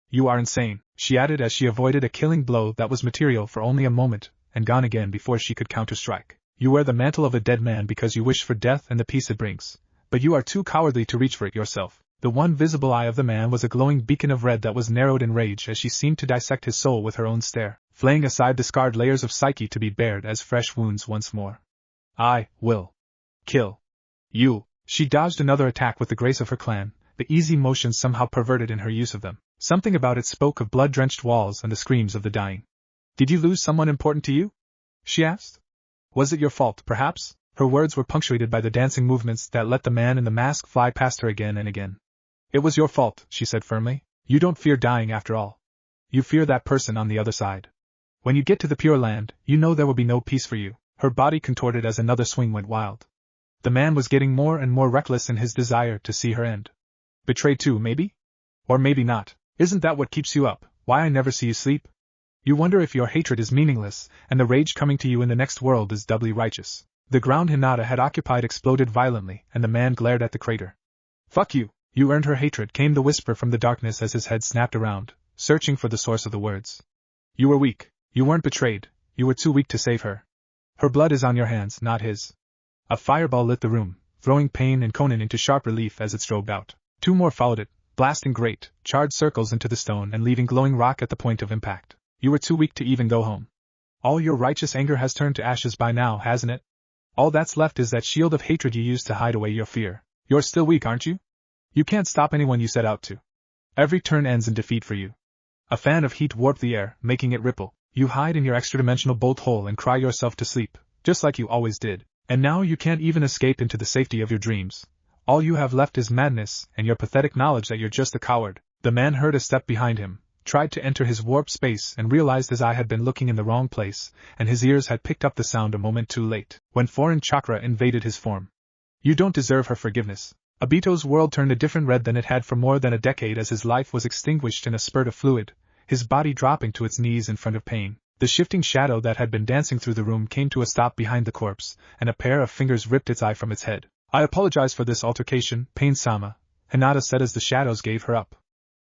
You are insane, she added as she avoided a killing blow that was material for only a moment, and gone again before she could counter-strike. You wear the mantle of a dead man because you wish for death and the peace it brings, but you are too cowardly to reach for it yourself. The one visible eye of the man was a glowing beacon of red that was narrowed in rage as she seemed to dissect his soul with her own stare, flaying aside the scarred layers of psyche to be bared as fresh wounds once more. I will kill you. She dodged another attack with the grace of her clan, the easy motion somehow perverted in her use of them. Something about it spoke of blood-drenched walls and the screams of the dying. Did you lose someone important to you? She asked. Was it your fault, perhaps? Her words were punctuated by the dancing movements that let the man in the mask fly past her again and again. It was your fault, she said firmly. You don't fear dying after all. You fear that person on the other side. When you get to the Pure Land, you know there will be no peace for you. Her body contorted as another swing went wild. The man was getting more and more reckless in his desire to see her end. Betrayed too, maybe? Or maybe not. Isn't that what keeps you up? Why I never see you sleep? You wonder if your hatred is meaningless, and the rage coming to you in the next world is doubly righteous. The ground Hinata had occupied exploded violently, and the man glared at the crater. Fuck you! You earned her hatred, came the whisper from the darkness as his head snapped around, searching for the source of the words. You were weak. You weren't betrayed. You were too weak to save her. Her blood is on your hands, not his. A fireball lit the room, throwing Pain and Conan into sharp relief as it strobed out. Two more followed it, blasting great, charred circles into the stone and leaving glowing rock at the point of impact. You were too weak to even go home. All your righteous anger has turned to ashes by now, hasn't it? All that's left is that shield of hatred you used to hide away your fear. You're still weak, aren't you? You can't stop anyone you set out to. Every turn ends in defeat for you. A fan of heat warped the air, making it ripple. You hide in your extra-dimensional bolt hole and cry yourself to sleep, just like you always did. And now you can't even escape into the safety of your dreams. All you have left is madness and your pathetic knowledge that you're just a coward. The man heard a step behind him, tried to enter his warped space and realized his eye had been looking in the wrong place, and his ears had picked up the sound a moment too late, when foreign chakra invaded his form. You don't deserve her forgiveness. Obito's world turned a different red than it had for more than a decade as his life was extinguished in a spurt of fluid, his body dropping to its knees in front of Pain. The shifting shadow that had been dancing through the room came to a stop behind the corpse, and a pair of fingers ripped its eye from its head. I apologize for this altercation, Pain-sama, Hinata said as the shadows gave her up.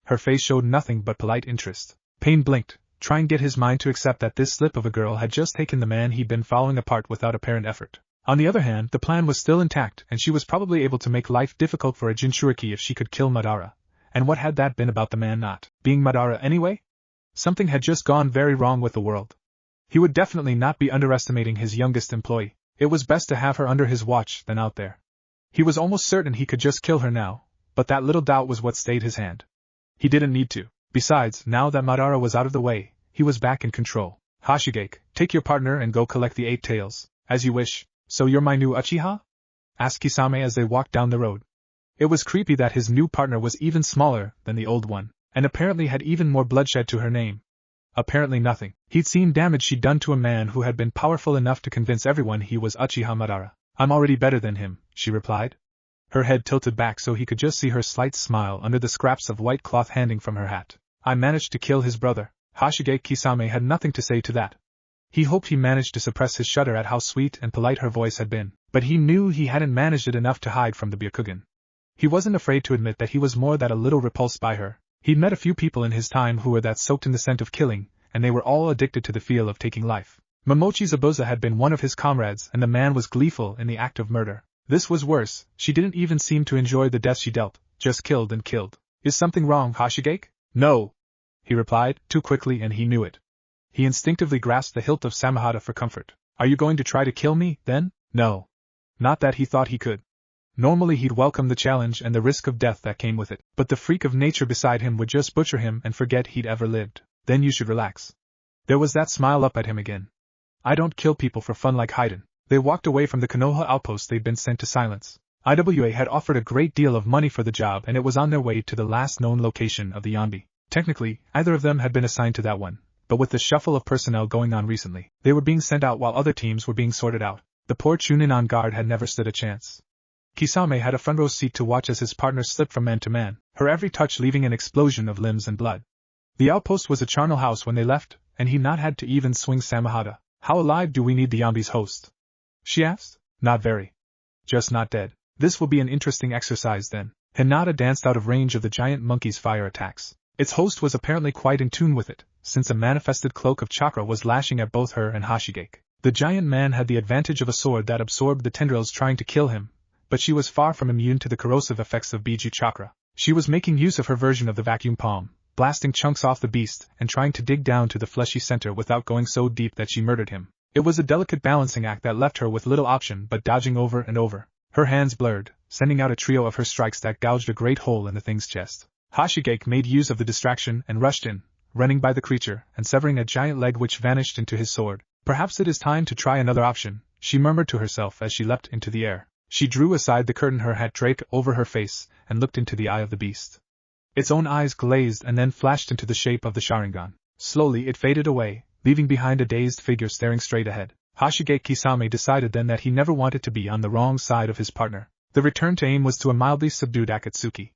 Her face showed nothing but polite interest. Pain blinked, trying to get his mind to accept that this slip of a girl had just taken the man he'd been following apart without apparent effort. On the other hand, the plan was still intact, and she was probably able to make life difficult for a Jinchuriki if she could kill Madara. And what had that been about the man not being Madara anyway? Something had just gone very wrong with the world. He would definitely not be underestimating his youngest employee. It was best to have her under his watch than out there. He was almost certain he could just kill her now, but that little doubt was what stayed his hand. He didn't need to. Besides, now that Madara was out of the way, he was back in control. Hashigake, take your partner and go collect the 8 tails. As you wish. So you're my new Uchiha? Asked Kisame as they walked down the road. It was creepy that his new partner was even smaller than the old one, and apparently had even more bloodshed to her name. Apparently nothing. He'd seen damage she'd done to a man who had been powerful enough to convince everyone he was Uchiha Madara. I'm already better than him, she replied. Her head tilted back so he could just see her slight smile under the scraps of white cloth hanging from her hat. I managed to kill his brother. Hashigake Kisame had nothing to say to that. He hoped he managed to suppress his shudder at how sweet and polite her voice had been, but he knew he hadn't managed it enough to hide from the Byakugan. He wasn't afraid to admit that he was more than a little repulsed by her. He'd met a few people in his time who were that soaked in the scent of killing, and they were all addicted to the feel of taking life. Momochi Zabuza had been one of his comrades, and the man was gleeful in the act of murder. This was worse, she didn't even seem to enjoy the death she dealt, just killed and killed. Is something wrong, Hashigake? No, he replied, too quickly, and he knew it. He instinctively grasped the hilt of Samahata for comfort. Are you going to try to kill me, then? No. Not that he thought he could. Normally he'd welcome the challenge and the risk of death that came with it, but the freak of nature beside him would just butcher him and forget he'd ever lived. Then you should relax. There was that smile up at him again. I don't kill people for fun like Haiden. They walked away from the Konoha outpost they'd been sent to silence. IWA had offered a great deal of money for the job and it was on their way to the last known location of the Yonbi. Technically, either of them had been assigned to that one, but with the shuffle of personnel going on recently, they were being sent out while other teams were being sorted out. The poor chunin on guard had never stood a chance. Kisame had a front row seat to watch as his partner slipped from man to man, her every touch leaving an explosion of limbs and blood. The outpost was a charnel house when they left, and he'd not had to even swing Samahata. How alive do we need the Yonbi's host? She asked. Not very. Just not dead. This will be an interesting exercise then. Hinata danced out of range of the giant monkey's fire attacks. Its host was apparently quite in tune with it, since a manifested cloak of chakra was lashing at both her and Hashigake. The giant man had the advantage of a sword that absorbed the tendrils trying to kill him, but she was far from immune to the corrosive effects of Biju chakra. She was making use of her version of the vacuum palm, blasting chunks off the beast and trying to dig down to the fleshy center without going so deep that she murdered him. It was a delicate balancing act that left her with little option but dodging over and over. Her hands blurred, sending out a trio of her strikes that gouged a great hole in the thing's chest. Hashigake made use of the distraction and rushed in, running by the creature and severing a giant leg which vanished into his sword. Perhaps it is time to try another option, she murmured to herself as she leapt into the air. She drew aside the curtain her hat draped over her face and looked into the eye of the beast. Its own eyes glazed and then flashed into the shape of the Sharingan. Slowly it faded away, leaving behind a dazed figure staring straight ahead. Hashigake Kisame decided then that he never wanted to be on the wrong side of his partner. The return to aim was to a mildly subdued Akatsuki.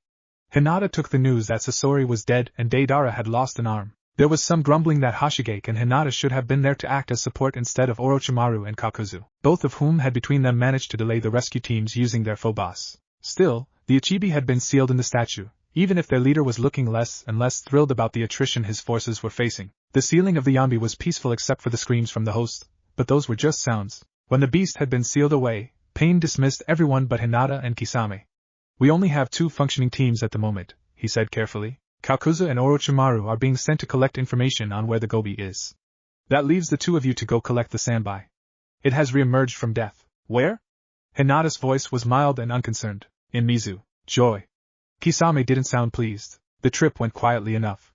Hinata took the news that Sasori was dead and Deidara had lost an arm. There was some grumbling that Hashigake and Hinata should have been there to act as support instead of Orochimaru and Kakuzu, both of whom had between them managed to delay the rescue teams using their phobos. Still, the Ichibi had been sealed in the statue, even if their leader was looking less and less thrilled about the attrition his forces were facing. The sealing of the Yonbi was peaceful except for the screams from the host, but those were just sounds. When the beast had been sealed away, pain dismissed everyone but Hinata and Kisame. We only have 2 functioning teams at the moment, he said carefully. Kakuzu and Orochimaru are being sent to collect information on where the Gobi is. That leaves the 2 of you to go collect the Sanbai. It has re-emerged from death. Where? Hinata's voice was mild and unconcerned. In Mizu. Joy. Kisame didn't sound pleased. The trip went quietly enough.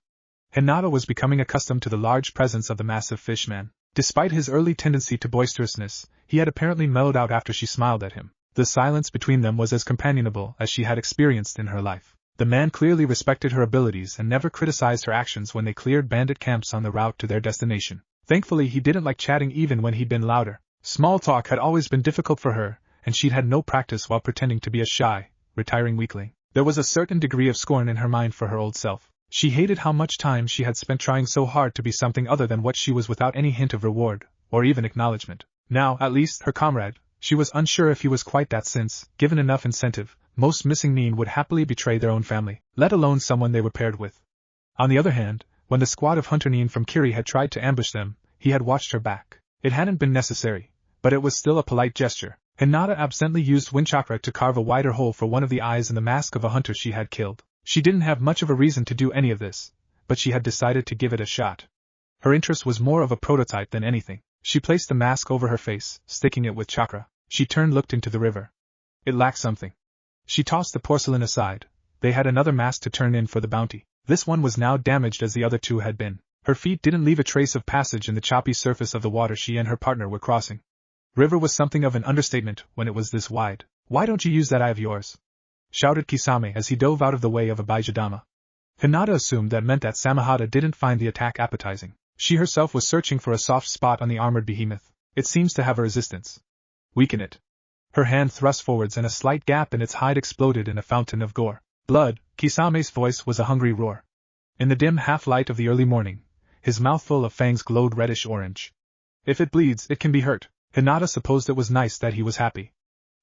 Hinata was becoming accustomed to the large presence of the massive fishman. Despite his early tendency to boisterousness, he had apparently mellowed out after she smiled at him. The silence between them was as companionable as she had experienced in her life. The man clearly respected her abilities and never criticized her actions when they cleared bandit camps on the route to their destination. Thankfully he didn't like chatting even when he'd been louder. Small talk had always been difficult for her, and she'd had no practice while pretending to be a shy, retiring weakling. There was a certain degree of scorn in her mind for her old self. She hated how much time she had spent trying so hard to be something other than what she was without any hint of reward, or even acknowledgement. Now, at least, her comrade, she was unsure if he was quite that since, given enough incentive, most missing-nin would happily betray their own family, let alone someone they were paired with. On the other hand, when the squad of hunter-nin from Kiri had tried to ambush them, he had watched her back. It hadn't been necessary, but it was still a polite gesture. Hinata absently used wind chakra to carve a wider hole for one of the eyes in the mask of a hunter she had killed. She didn't have much of a reason to do any of this, but she had decided to give it a shot. Her interest was more of a prototype than anything. She placed the mask over her face, sticking it with chakra. She looked into the river. It lacked something. She tossed the porcelain aside. They had another mask to turn in for the bounty. This one was now damaged as the other two had been. Her feet didn't leave a trace of passage in the choppy surface of the water she and her partner were crossing. River was something of an understatement when it was this wide. Why don't you use that eye of yours? Shouted Kisame as he dove out of the way of a Baijidama. Hinata assumed that meant that Samahata didn't find the attack appetizing. She herself was searching for a soft spot on the armored behemoth. It seems to have a resistance. Weaken it. Her hand thrust forwards and a slight gap in its hide exploded in a fountain of gore. Blood. Kisame's voice was a hungry roar. In the dim half-light of the early morning, his mouth full of fangs glowed reddish-orange. If it bleeds, it can be hurt. Hinata supposed it was nice that he was happy.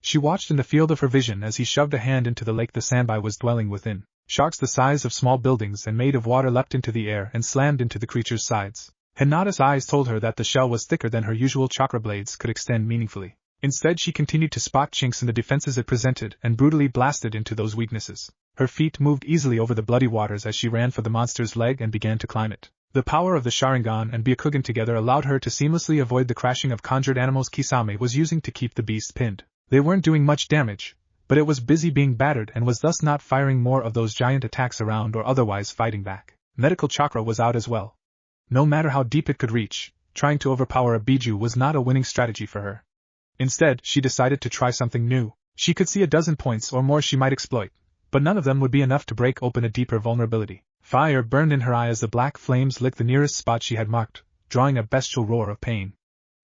She watched in the field of her vision as he shoved a hand into the lake the sandbai was dwelling within. Sharks the size of small buildings and made of water leapt into the air and slammed into the creature's sides. Hinata's eyes told her that the shell was thicker than her usual chakra blades could extend meaningfully. Instead, she continued to spot chinks in the defenses it presented and brutally blasted into those weaknesses. Her feet moved easily over the bloody waters as she ran for the monster's leg and began to climb it. The power of the Sharingan and Byakugan together allowed her to seamlessly avoid the crashing of conjured animals Kisame was using to keep the beast pinned. They weren't doing much damage, but it was busy being battered and was thus not firing more of those giant attacks around or otherwise fighting back. Medical chakra was out as well. No matter how deep it could reach, trying to overpower a Biju was not a winning strategy for her. Instead, she decided to try something new. She could see a dozen points or more she might exploit, but none of them would be enough to break open a deeper vulnerability. Fire burned in her eye as the black flames licked the nearest spot she had marked, drawing a bestial roar of pain.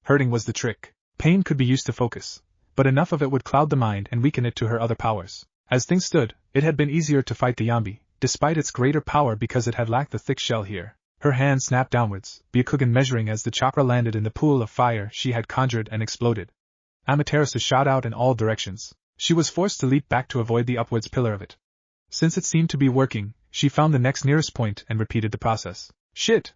Hurting was the trick. Pain could be used to focus, but enough of it would cloud the mind and weaken it to her other powers. As things stood, it had been easier to fight the Yambi, despite its greater power because it had lacked the thick shell here. Her hand snapped downwards, Byakugan measuring as the chakra landed in the pool of fire she had conjured and exploded. Amaterasu shot out in all directions. She was forced to leap back to avoid the upwards pillar of it. Since it seemed to be working, she found the next nearest point and repeated the process. Shit!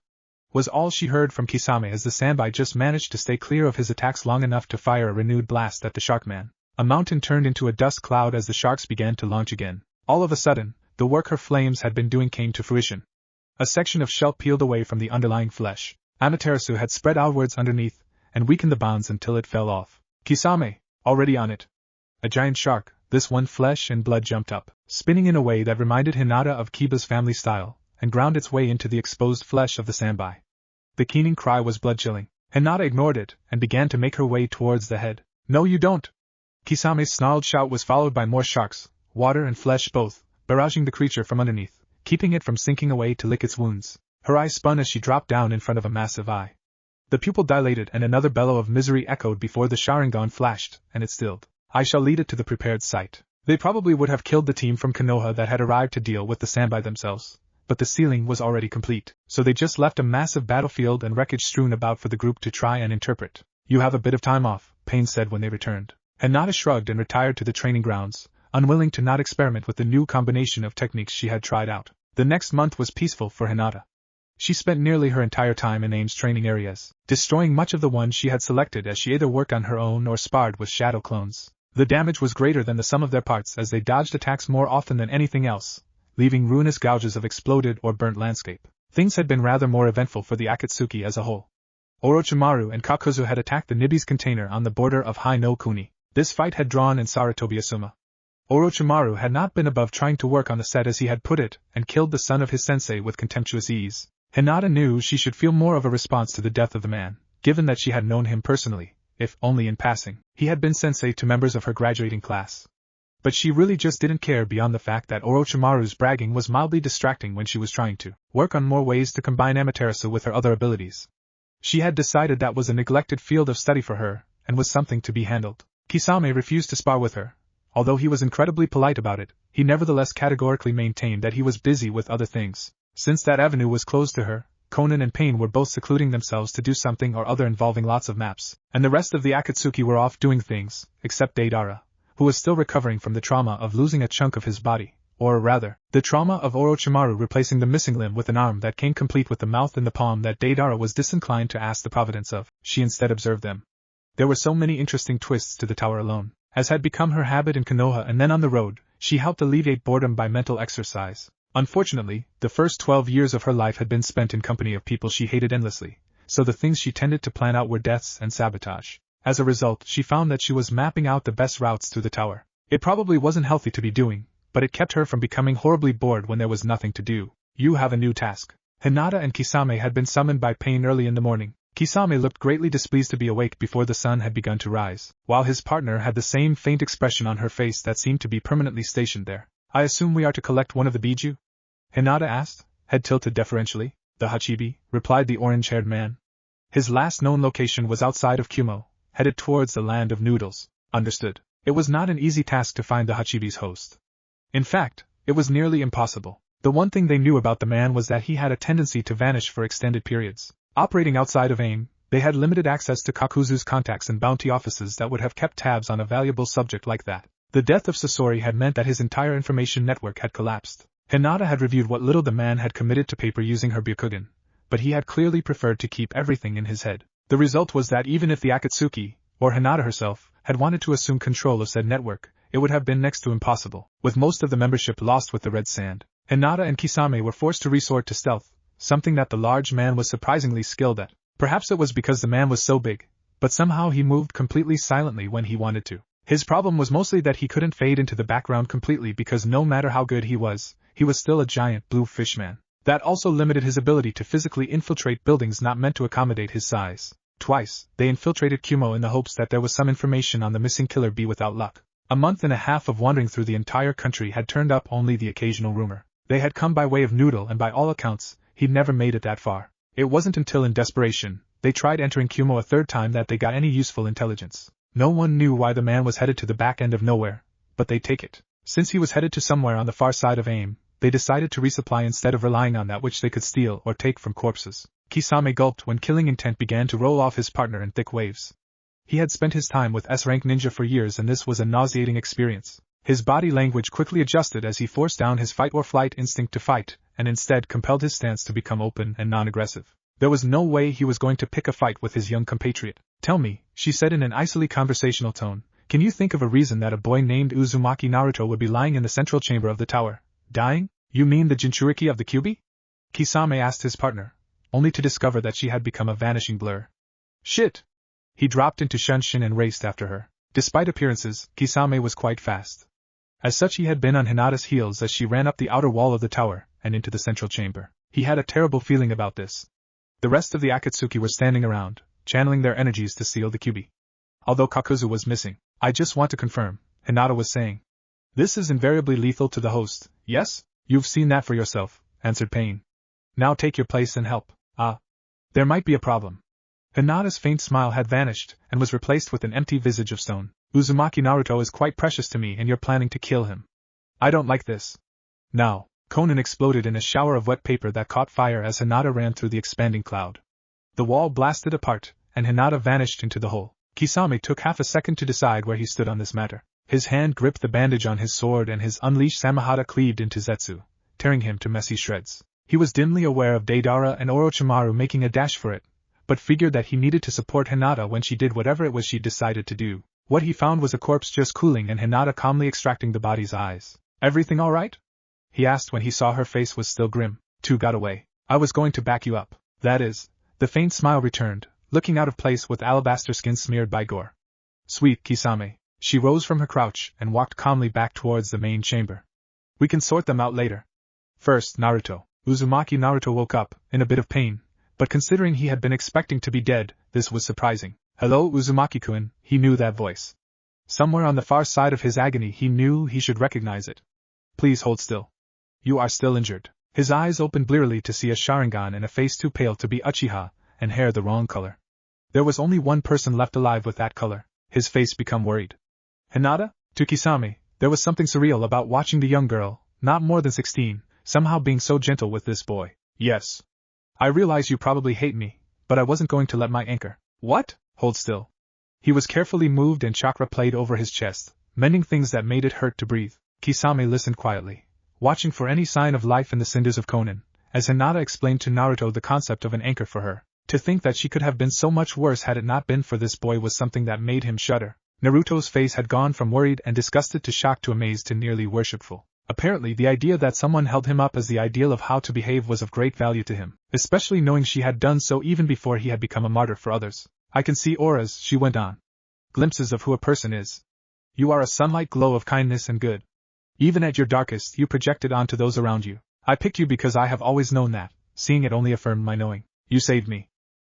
Was all she heard from Kisame as the sandbai just managed to stay clear of his attacks long enough to fire a renewed blast at the Sharkman. A mountain turned into a dust cloud as the sharks began to launch again. All of a sudden, the work her flames had been doing came to fruition. A section of shell peeled away from the underlying flesh. Amaterasu had spread outwards underneath, and weakened the bonds until it fell off. Kisame, already on it. A giant shark, this one flesh and blood jumped up, spinning in a way that reminded Hinata of Kiba's family style, and ground its way into the exposed flesh of the sandbai. The keening cry was blood-chilling. Hinata ignored it, and began to make her way towards the head. No you don't! Kisame's snarled shout was followed by more sharks, water and flesh both, barraging the creature from underneath, keeping it from sinking away to lick its wounds. Her eyes spun as she dropped down in front of a massive eye. The pupil dilated and another bellow of misery echoed before the Sharingan flashed, and it stilled. I shall lead it to the prepared site. They probably would have killed the team from Konoha that had arrived to deal with the sandbai themselves, but the ceiling was already complete, so they just left a massive battlefield and wreckage strewn about for the group to try and interpret. You have a bit of time off, Pain said when they returned. Hinata shrugged and retired to the training grounds, unwilling to not experiment with the new combination of techniques she had tried out. The next month was peaceful for Hinata. She spent nearly her entire time in Aim's training areas, destroying much of the ones she had selected as she either worked on her own or sparred with shadow clones. The damage was greater than the sum of their parts as they dodged attacks more often than anything else, leaving ruinous gouges of exploded or burnt landscape. Things had been rather more eventful for the Akatsuki as a whole. Orochimaru and Kakuzu had attacked the Nibi's container on the border of Hai no Kuni. This fight had drawn in Sarutobi Asuma. Orochimaru had not been above trying to work on the set as he had put it, and killed the son of his sensei with contemptuous ease. Hinata knew she should feel more of a response to the death of the man, given that she had known him personally, if only in passing. He had been sensei to members of her graduating class. But she really just didn't care beyond the fact that Orochimaru's bragging was mildly distracting when she was trying to work on more ways to combine Amaterasu with her other abilities. She had decided that was a neglected field of study for her, and was something to be handled. Kisame refused to spar with her. Although he was incredibly polite about it, he nevertheless categorically maintained that he was busy with other things. Since that avenue was closed to her, Conan and Pain were both secluding themselves to do something or other involving lots of maps, and the rest of the Akatsuki were off doing things, except Deidara, who was still recovering from the trauma of losing a chunk of his body, or rather, the trauma of Orochimaru replacing the missing limb with an arm that came complete with the mouth in the palm that Deidara was disinclined to ask the providence of. She instead observed them. There were so many interesting twists to the tower alone, as had become her habit in Konoha and then on the road. She helped alleviate boredom by mental exercise. Unfortunately, the first 12 years of her life had been spent in company of people she hated endlessly, so the things she tended to plan out were deaths and sabotage. As a result, she found that she was mapping out the best routes through the tower. It probably wasn't healthy to be doing, but it kept her from becoming horribly bored when there was nothing to do. You have a new task. Hinata and Kisame had been summoned by pain early in the morning. Kisame looked greatly displeased to be awake before the sun had begun to rise, while his partner had the same faint expression on her face that seemed to be permanently stationed there. I assume we are to collect one of the biju? Hinata asked, head tilted deferentially. The Hachibi, replied the orange-haired man. His last known location was outside of Kumo, headed towards the land of noodles. Understood. It was not an easy task to find the Hachibi's host. In fact, it was nearly impossible. The one thing they knew about the man was that he had a tendency to vanish for extended periods. Operating outside of AIM, they had limited access to Kakuzu's contacts and bounty offices that would have kept tabs on a valuable subject like that. The death of Sasori had meant that his entire information network had collapsed. Hinata had reviewed what little the man had committed to paper using her Byakugan, but he had clearly preferred to keep everything in his head. The result was that even if the Akatsuki, or Hinata herself, had wanted to assume control of said network, it would have been next to impossible. With most of the membership lost with the Red Sand, Hinata and Kisame were forced to resort to stealth, something that the large man was surprisingly skilled at. Perhaps it was because the man was so big, but somehow he moved completely silently when he wanted to. His problem was mostly that he couldn't fade into the background completely because no matter how good he was still a giant blue fish man. That also limited his ability to physically infiltrate buildings not meant to accommodate his size. Twice, they infiltrated Kumo in the hopes that there was some information on the missing killer bee. Without luck. A month and a half of wandering through the entire country had turned up only the occasional rumor. They had come by way of Noodle and by all accounts, he'd never made it that far. It wasn't until in desperation, they tried entering Kumo a third time that they got any useful intelligence. No one knew why the man was headed to the back end of nowhere, but they'd take it. Since he was headed to somewhere on the far side of AIM, they decided to resupply instead of relying on that which they could steal or take from corpses. Kisame gulped when killing intent began to roll off his partner in thick waves. He had spent his time with S-rank ninja for years and this was a nauseating experience. His body language quickly adjusted as he forced down his fight-or-flight instinct to fight, and instead compelled his stance to become open and non-aggressive. There was no way he was going to pick a fight with his young compatriot. Tell me, she said in an icily conversational tone, can you think of a reason that a boy named Uzumaki Naruto would be lying in the central chamber of the tower, dying? You mean the Jinchuriki of the Kyuubi? Kisame asked his partner, only to discover that she had become a vanishing blur. Shit! He dropped into Shunshin and raced after her. Despite appearances, Kisame was quite fast. As such he had been on Hinata's heels as she ran up the outer wall of the tower, and into the central chamber. He had a terrible feeling about this. The rest of the Akatsuki were standing around, channeling their energies to seal the Kyuubi. Although Kakuzu was missing, I just want to confirm, Hinata was saying. This is invariably lethal to the host, yes? You've seen that for yourself, answered Pain. Now take your place and help. There might be a problem. Hinata's faint smile had vanished, and was replaced with an empty visage of stone. Uzumaki Naruto is quite precious to me and you're planning to kill him. I don't like this. Now, Konan exploded in a shower of wet paper that caught fire as Hinata ran through the expanding cloud. The wall blasted apart, and Hinata vanished into the hole. Kisame took half a second to decide where he stood on this matter. His hand gripped the bandage on his sword and his unleashed Samahata cleaved into Zetsu, tearing him to messy shreds. He was dimly aware of Deidara and Orochimaru making a dash for it, but figured that he needed to support Hinata when she did whatever it was she decided to do. What he found was a corpse just cooling and Hinata calmly extracting the body's eyes. Everything all right? He asked when he saw her face was still grim. Two got away. I was going to back you up. That is. The faint smile returned, looking out of place with alabaster skin smeared by gore. Sweet Kisame. She rose from her crouch and walked calmly back towards the main chamber. We can sort them out later. First, Naruto. Uzumaki Naruto woke up, in a bit of pain, but considering he had been expecting to be dead, this was surprising. Hello Uzumaki-kun, he knew that voice. Somewhere on the far side of his agony he knew he should recognize it. Please hold still. You are still injured. His eyes opened blearily to see a Sharingan and a face too pale to be Uchiha, and hair the wrong color. There was only one person left alive with that color. His face became worried. Hinata? To Kisame, there was something surreal about watching the young girl, not more than 16, somehow being so gentle with this boy. Yes. I realize you probably hate me, but I wasn't going to let my anchor. What? Hold still. He was carefully moved and chakra played over his chest, mending things that made it hurt to breathe. Kisame listened quietly, watching for any sign of life in the cinders of Konan, as Hinata explained to Naruto the concept of an anchor for her. To think that she could have been so much worse had it not been for this boy was something that made him shudder. Naruto's face had gone from worried and disgusted to shocked to amazed to nearly worshipful. Apparently the idea that someone held him up as the ideal of how to behave was of great value to him, especially knowing she had done so even before he had become a martyr for others. I can see auras, she went on. Glimpses of who a person is. You are a sunlight glow of kindness and good. Even at your darkest, you project it onto those around you. I picked you because I have always known that, seeing it only affirmed my knowing. You saved me.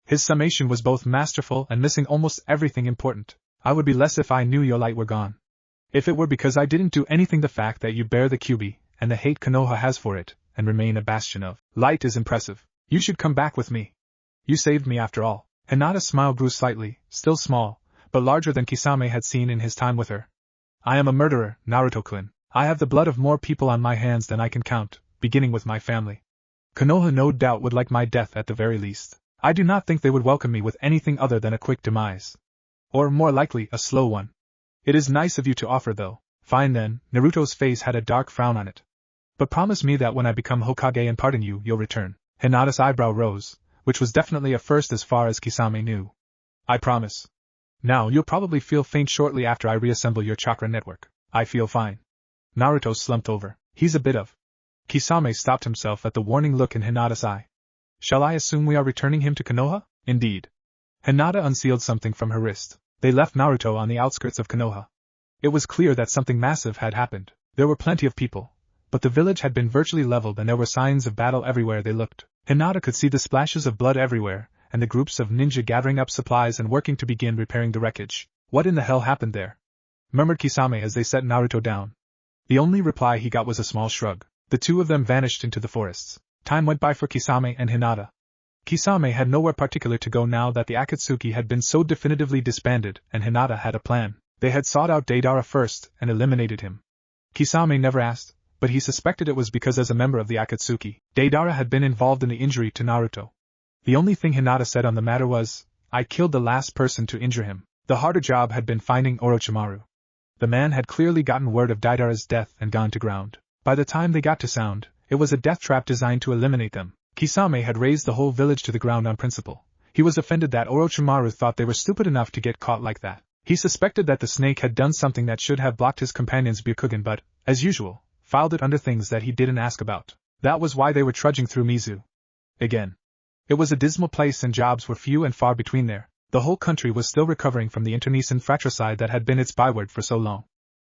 His summation was both masterful and missing almost everything important. I would be less if I knew your light were gone. If it were because I didn't do anything, the fact that you bear the QB, and the hate Konoha has for it, and remain a bastion of light is impressive. You should come back with me. You saved me after all. Hinata's smile grew slightly, still small, but larger than Kisame had seen in his time with her. I am a murderer, Naruto-kun. I have the blood of more people on my hands than I can count, beginning with my family. Konoha no doubt would like my death at the very least. I do not think they would welcome me with anything other than a quick demise. Or more likely, a slow one. It is nice of you to offer though. Fine then, Naruto's face had a dark frown on it. But promise me that when I become Hokage and pardon you, you'll return. Hinata's eyebrow rose, which was definitely a first as far as Kisame knew. I promise. Now you'll probably feel faint shortly after I reassemble your chakra network. I feel fine. Naruto slumped over. He's a bit of... Kisame stopped himself at the warning look in Hinata's eye. Shall I assume we are returning him to Konoha? Indeed. Hinata unsealed something from her wrist. They left Naruto on the outskirts of Konoha. It was clear that something massive had happened. There were plenty of people, but the village had been virtually leveled and there were signs of battle everywhere they looked. Hinata could see the splashes of blood everywhere, and the groups of ninja gathering up supplies and working to begin repairing the wreckage. What in the hell happened there? Murmured Kisame as they set Naruto down. The only reply he got was a small shrug. The two of them vanished into the forests. Time went by for Kisame and Hinata. Kisame had nowhere particular to go now that the Akatsuki had been so definitively disbanded, and Hinata had a plan. They had sought out Deidara first and eliminated him. Kisame never asked, but he suspected it was because as a member of the Akatsuki, Deidara had been involved in the injury to Naruto. The only thing Hinata said on the matter was, I killed the last person to injure him. The harder job had been finding Orochimaru. The man had clearly gotten word of Deidara's death and gone to ground. By the time they got to Sound, it was a death trap designed to eliminate them. Kisame had razed the whole village to the ground on principle. He was offended that Orochimaru thought they were stupid enough to get caught like that. He suspected that the snake had done something that should have blocked his companion's Byakugan but, as usual, filed it under things that he didn't ask about. That was why they were trudging through Mizu. Again. It was a dismal place and jobs were few and far between there. The whole country was still recovering from the internecine fratricide that had been its byword for so long.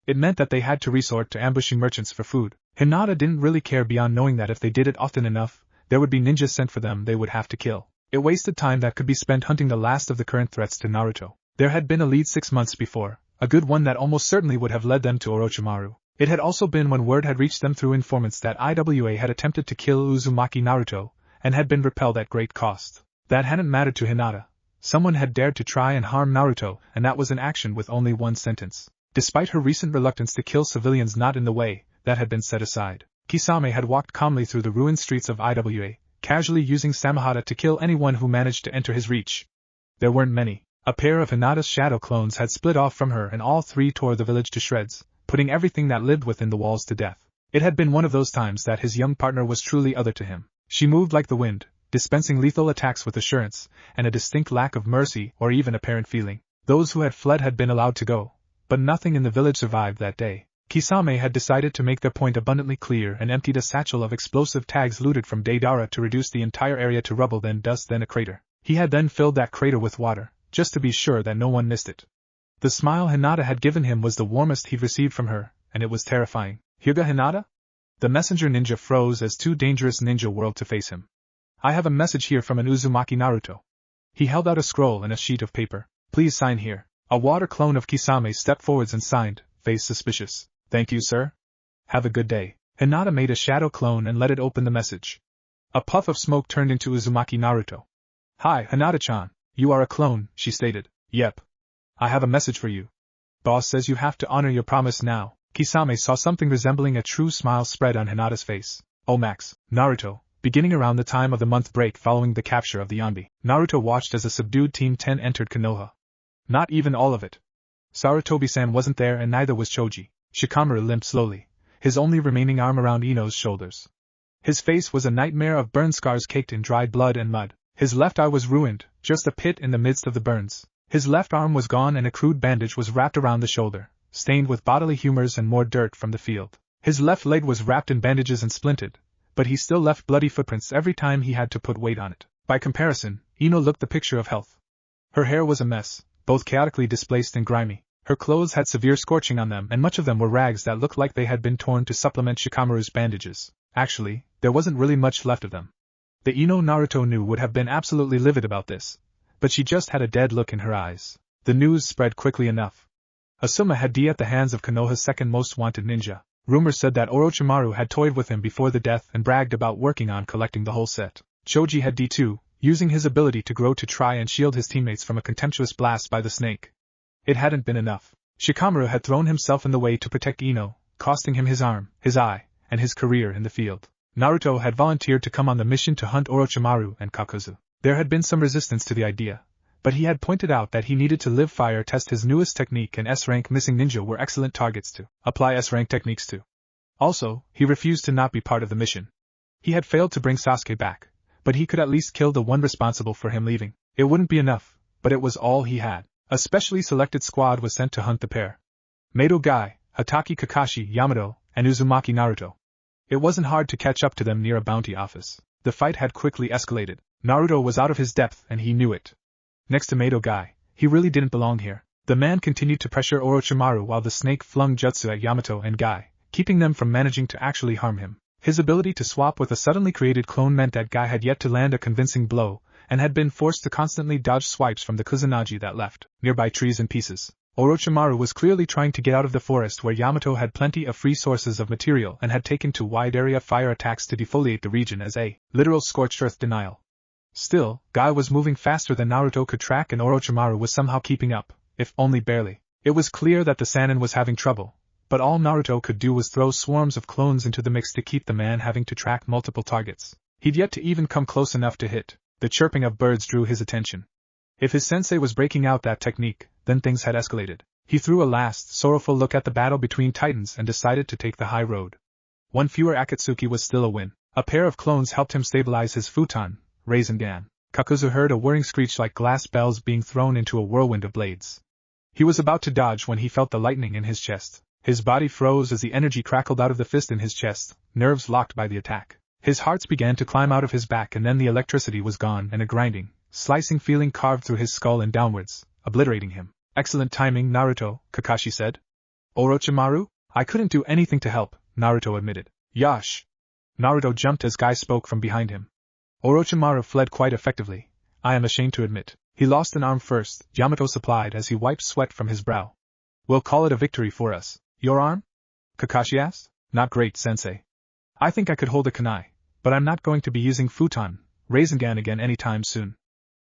It meant that they had to resort to ambushing merchants for food. Hinata didn't really care beyond knowing that if they did it often enough, there would be ninjas sent for them they would have to kill. It wasted time that could be spent hunting the last of the current threats to Naruto. There had been a lead 6 months before, a good one that almost certainly would have led them to Orochimaru. It had also been when word had reached them through informants that IWA had attempted to kill Uzumaki Naruto, and had been repelled at great cost. That hadn't mattered to Hinata. Someone had dared to try and harm Naruto, and that was an action with only one sentence. Despite her recent reluctance to kill civilians not in the way, that had been set aside. Kisame had walked calmly through the ruined streets of IWA, casually using Samehada to kill anyone who managed to enter his reach. There weren't many. A pair of Hinata's shadow clones had split off from her and all three tore the village to shreds, putting everything that lived within the walls to death. It had been one of those times that his young partner was truly other to him. She moved like the wind, dispensing lethal attacks with assurance, and a distinct lack of mercy or even apparent feeling. Those who had fled had been allowed to go, but nothing in the village survived that day. Kisame had decided to make their point abundantly clear and emptied a satchel of explosive tags looted from Deidara to reduce the entire area to rubble, then dust, then a crater. He had then filled that crater with water, just to be sure that no one missed it. The smile Hinata had given him was the warmest he'd received from her, and it was terrifying. Hyuga Hinata? The messenger ninja froze as too dangerous ninja whirled to face him. I have a message here from an Uzumaki Naruto. He held out a scroll and a sheet of paper. Please sign here. A water clone of Kisame stepped forwards and signed, face suspicious. Thank you, sir. Have a good day. Hinata made a shadow clone and let it open the message. A puff of smoke turned into Uzumaki Naruto. Hi, Hinata-chan. You are a clone, she stated. Yep. I have a message for you. Boss says you have to honor your promise now. Kisame saw something resembling a true smile spread on Hinata's face. Oh Max, Naruto. Beginning around the time of the month break following the capture of the Yanbi, Naruto watched as a subdued Team 10 entered Konoha. Not even all of it. Sarutobi-san wasn't there and neither was Choji. Shikamaru limped slowly, his only remaining arm around Ino's shoulders. His face was a nightmare of burn scars caked in dried blood and mud. His left eye was ruined, just a pit in the midst of the burns. His left arm was gone and a crude bandage was wrapped around the shoulder, stained with bodily humors and more dirt from the field. His left leg was wrapped in bandages and splintered, but he still left bloody footprints every time he had to put weight on it. By comparison, Ino looked the picture of health. Her hair was a mess, both chaotically displaced and grimy. Her clothes had severe scorching on them and much of them were rags that looked like they had been torn to supplement Shikamaru's bandages. Actually, there wasn't really much left of them. The Ino Naruto knew would have been absolutely livid about this, but she just had a dead look in her eyes. The news spread quickly enough. Asuma had D at the hands of Konoha's second most wanted ninja. Rumors said that Orochimaru had toyed with him before the death and bragged about working on collecting the whole set. Choji had D too, using his ability to grow to try and shield his teammates from a contemptuous blast by the snake. It hadn't been enough. Shikamaru had thrown himself in the way to protect Ino, costing him his arm, his eye, and his career in the field. Naruto had volunteered to come on the mission to hunt Orochimaru and Kakuzu. There had been some resistance to the idea, but he had pointed out that he needed to live fire test his newest technique, and S-rank missing ninja were excellent targets to apply S-rank techniques to. Also, he refused to not be part of the mission. He had failed to bring Sasuke back, but he could at least kill the one responsible for him leaving. It wouldn't be enough, but it was all he had. A specially selected squad was sent to hunt the pair. Mato Guy, Hatake Kakashi, Yamato, and Uzumaki Naruto. It wasn't hard to catch up to them near a bounty office. The fight had quickly escalated. Naruto was out of his depth and he knew it. Next to Mato Guy, he really didn't belong here. The man continued to pressure Orochimaru while the snake flung jutsu at Yamato and Guy, keeping them from managing to actually harm him. His ability to swap with a suddenly created clone meant that Guy had yet to land a convincing blow, and had been forced to constantly dodge swipes from the Kusanagi that left nearby trees in pieces. Orochimaru was clearly trying to get out of the forest where Yamato had plenty of free sources of material and had taken to wide-area fire attacks to defoliate the region as a literal scorched earth denial. Still, Guy was moving faster than Naruto could track and Orochimaru was somehow keeping up, if only barely. It was clear that the Sannin was having trouble, but all Naruto could do was throw swarms of clones into the mix to keep the man having to track multiple targets. He'd yet to even come close enough to hit. The chirping of birds drew his attention. If his sensei was breaking out that technique, then things had escalated. He threw a last, sorrowful look at the battle between titans and decided to take the high road. One fewer Akatsuki was still a win. A pair of clones helped him stabilize his futon, Rasengan. Kakuzu heard a whirring screech like glass bells being thrown into a whirlwind of blades. He was about to dodge when he felt the lightning in his chest. His body froze as the energy crackled out of the fist in his chest, nerves locked by the attack. His hearts began to climb out of his back and then the electricity was gone and a grinding, slicing feeling carved through his skull and downwards, obliterating him. Excellent timing, Naruto, Kakashi said. Orochimaru? I couldn't do anything to help, Naruto admitted. Yash! Naruto jumped as Guy spoke from behind him. Orochimaru fled quite effectively, I am ashamed to admit. He lost an arm first, Yamato supplied as he wiped sweat from his brow. We'll call it a victory for us. Your arm? Kakashi asked. Not great, sensei. I think I could hold a kunai, but I'm not going to be using futon, Rasengan again anytime soon.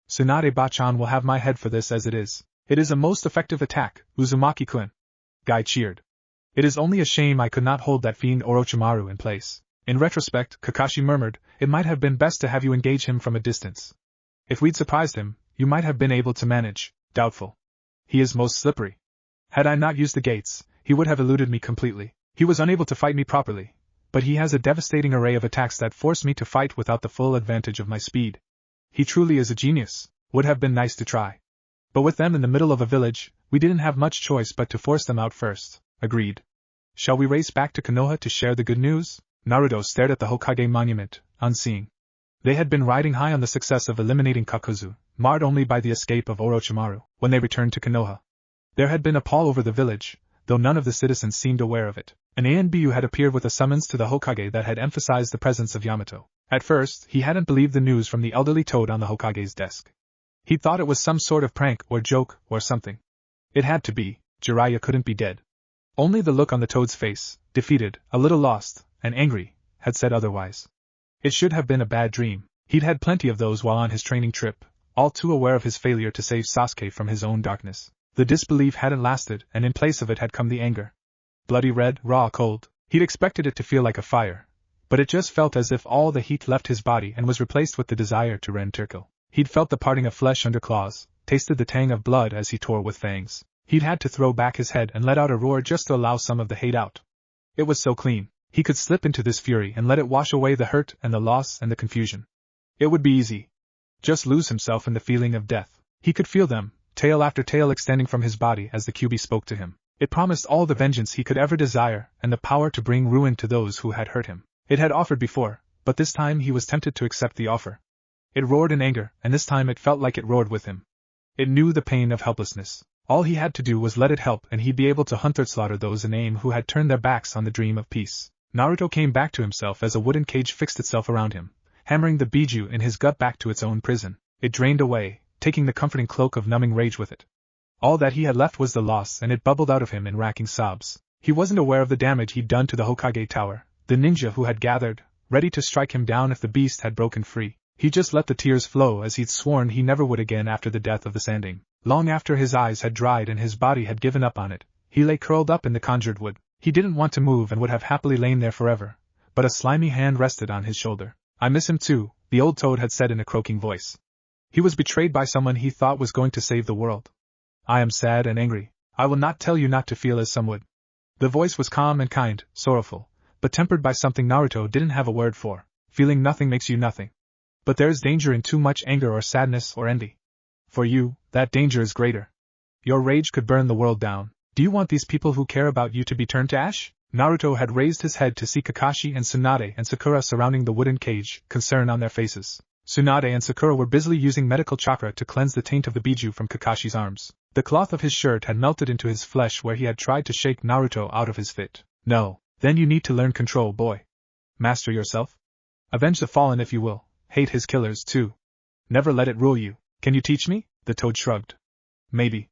Tsunade Bachan will have my head for this as it is. It is a most effective attack, Uzumaki-kun. Guy cheered. It is only a shame I could not hold that fiend Orochimaru in place. In retrospect, Kakashi murmured, it might have been best to have you engage him from a distance. If we'd surprised him, you might have been able to manage. Doubtful. He is most slippery. Had I not used the gates, he would have eluded me completely. He was unable to fight me properly, but he has a devastating array of attacks that force me to fight without the full advantage of my speed. He truly is a genius. Would have been nice to try. But with them in the middle of a village, we didn't have much choice but to force them out first. Agreed. Shall we race back to Konoha to share the good news? Naruto stared at the Hokage monument, unseeing. They had been riding high on the success of eliminating Kakuzu, marred only by the escape of Orochimaru, when they returned to Konoha. There had been a pall over the village, though none of the citizens seemed aware of it. An ANBU had appeared with a summons to the Hokage that had emphasized the presence of Yamato. At first, he hadn't believed the news from the elderly toad on the Hokage's desk. He thought it was some sort of prank or joke or something. It had to be. Jiraiya couldn't be dead. Only the look on the toad's face, defeated, a little lost, and angry, had said otherwise. It should have been a bad dream. He'd had plenty of those while on his training trip, all too aware of his failure to save Sasuke from his own darkness. The disbelief hadn't lasted, and in place of it had come the anger. Bloody red, raw, cold. He'd expected it to feel like a fire, but it just felt as if all the heat left his body and was replaced with the desire to rend Turkle. He'd felt the parting of flesh under claws, tasted the tang of blood as he tore with fangs. He'd had to throw back his head and let out a roar just to allow some of the hate out. It was so clean. He could slip into this fury and let it wash away the hurt and the loss and the confusion. It would be easy. Just lose himself in the feeling of death. He could feel them, tail after tail extending from his body as the QB spoke to him. It promised all the vengeance he could ever desire and the power to bring ruin to those who had hurt him. It had offered before, but this time he was tempted to accept the offer. It roared in anger, and this time it felt like it roared with him. It knew the pain of helplessness. All he had to do was let it help and he'd be able to hunt or slaughter those in aim who had turned their backs on the dream of peace. Naruto came back to himself as a wooden cage fixed itself around him, hammering the biju in his gut back to its own prison. It drained away, taking the comforting cloak of numbing rage with it. All that he had left was the loss, and it bubbled out of him in racking sobs. He wasn't aware of the damage he'd done to the Hokage tower, the ninja who had gathered, ready to strike him down if the beast had broken free. He just let the tears flow as he'd sworn he never would again after the death of the Sanding. Long after his eyes had dried and his body had given up on it, he lay curled up in the conjured wood. He didn't want to move and would have happily lain there forever, but a slimy hand rested on his shoulder. "I miss him too," the old toad had said in a croaking voice. He was betrayed by someone he thought was going to save the world. "I am sad and angry. I will not tell you not to feel as some would." The voice was calm and kind, sorrowful, but tempered by something Naruto didn't have a word for. Feeling nothing makes you nothing. But there's danger in too much anger or sadness or envy. For you, that danger is greater. Your rage could burn the world down. Do you want these people who care about you to be turned to ash? Naruto had raised his head to see Kakashi and Tsunade and Sakura surrounding the wooden cage, concern on their faces. Tsunade and Sakura were busily using medical chakra to cleanse the taint of the biju from Kakashi's arms. The cloth of his shirt had melted into his flesh where he had tried to shake Naruto out of his fit. "No, then you need to learn control, boy. Master yourself. Avenge the fallen if you will. Hate his killers too. Never let it rule you. Can you teach me?" The toad shrugged. "Maybe.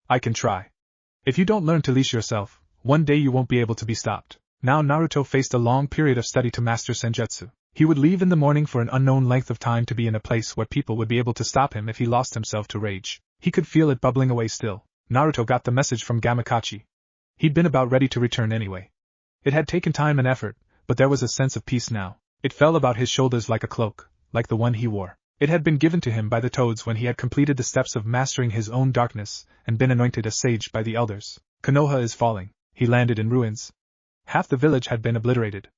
I can try. If you don't learn to leash yourself, one day you won't be able to be stopped." Now Naruto faced a long period of study to master senjutsu. He would leave in the morning for an unknown length of time to be in a place where people would be able to stop him if he lost himself to rage. He could feel it bubbling away still. Naruto got the message from Gamakachi. He'd been about ready to return anyway. It had taken time and effort, but there was a sense of peace now. It fell about his shoulders like a cloak, like the one he wore. It had been given to him by the toads when he had completed the steps of mastering his own darkness and been anointed a sage by the elders. Konoha is falling. He landed in ruins. Half the village had been obliterated.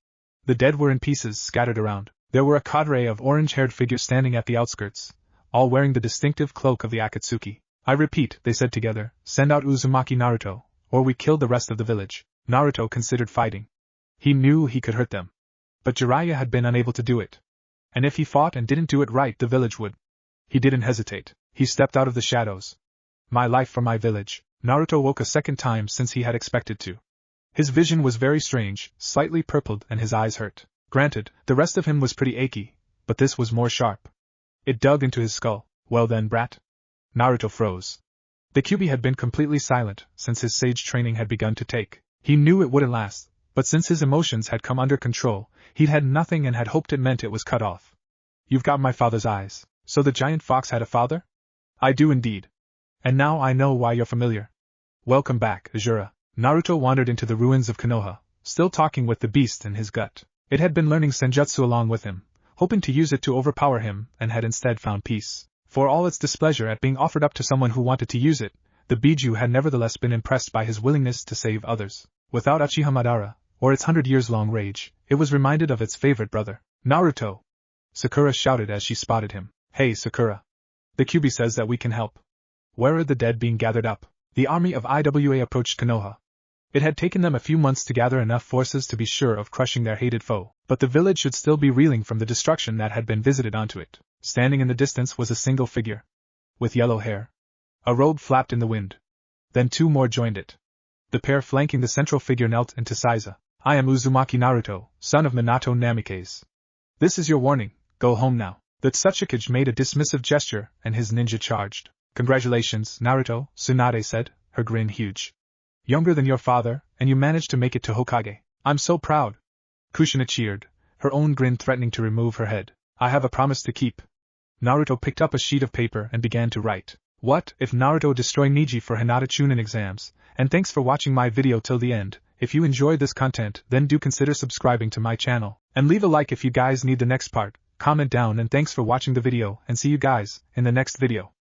The dead were in pieces scattered around. There were a cadre of orange-haired figures standing at the outskirts, all wearing the distinctive cloak of the Akatsuki. "I repeat," they said together, "send out Uzumaki Naruto, or we kill the rest of the village." Naruto considered fighting. He knew he could hurt them. But Jiraiya had been unable to do it. And if he fought and didn't do it right, the village would. He didn't hesitate. He stepped out of the shadows. "My life for my village." Naruto woke a second time since he had expected to. His vision was very strange, slightly purpled, and his eyes hurt. Granted, the rest of him was pretty achy, but this was more sharp. It dug into his skull. "Well then, brat?" Naruto froze. The Kyuubi had been completely silent since his sage training had begun to take. He knew it wouldn't last, but since his emotions had come under control, he'd had nothing and had hoped it meant it was cut off. "You've got my father's eyes. So the giant fox had a father?" "I do indeed. And now I know why you're familiar. Welcome back, Azura." Naruto wandered into the ruins of Konoha, still talking with the beast in his gut. It had been learning senjutsu along with him, hoping to use it to overpower him, and had instead found peace. For all its displeasure at being offered up to someone who wanted to use it, the biju had nevertheless been impressed by his willingness to save others. Without Uchiha Madara, or its 100-years-long rage, it was reminded of its favorite brother. "Naruto!" Sakura shouted as she spotted him. "Hey Sakura! The Kyuubi says that we can help. Where are the dead being gathered up?" The army of Iwa approached Konoha. It had taken them a few months to gather enough forces to be sure of crushing their hated foe, but the village should still be reeling from the destruction that had been visited onto it. Standing in the distance was a single figure. With yellow hair. A robe flapped in the wind. Then two more joined it. The pair flanking the central figure knelt into Saiza. "I am Uzumaki Naruto, son of Minato Namikaze. This is your warning, go home now." The Tsuchikage made a dismissive gesture, and his ninja charged. "Congratulations, Naruto," Tsunade said, her grin huge. "Younger than your father, and you managed to make it to Hokage. I'm so proud." Kushina cheered, her own grin threatening to remove her head. "I have a promise to keep." Naruto picked up a sheet of paper and began to write. "What if Naruto destroy neji for Hinata chunin exams? And thanks for watching my video till the end. If you enjoyed this content, then do consider subscribing to my channel. And leave a like if you guys need the next part. Comment down, and thanks for watching the video, and see you guys in the next video.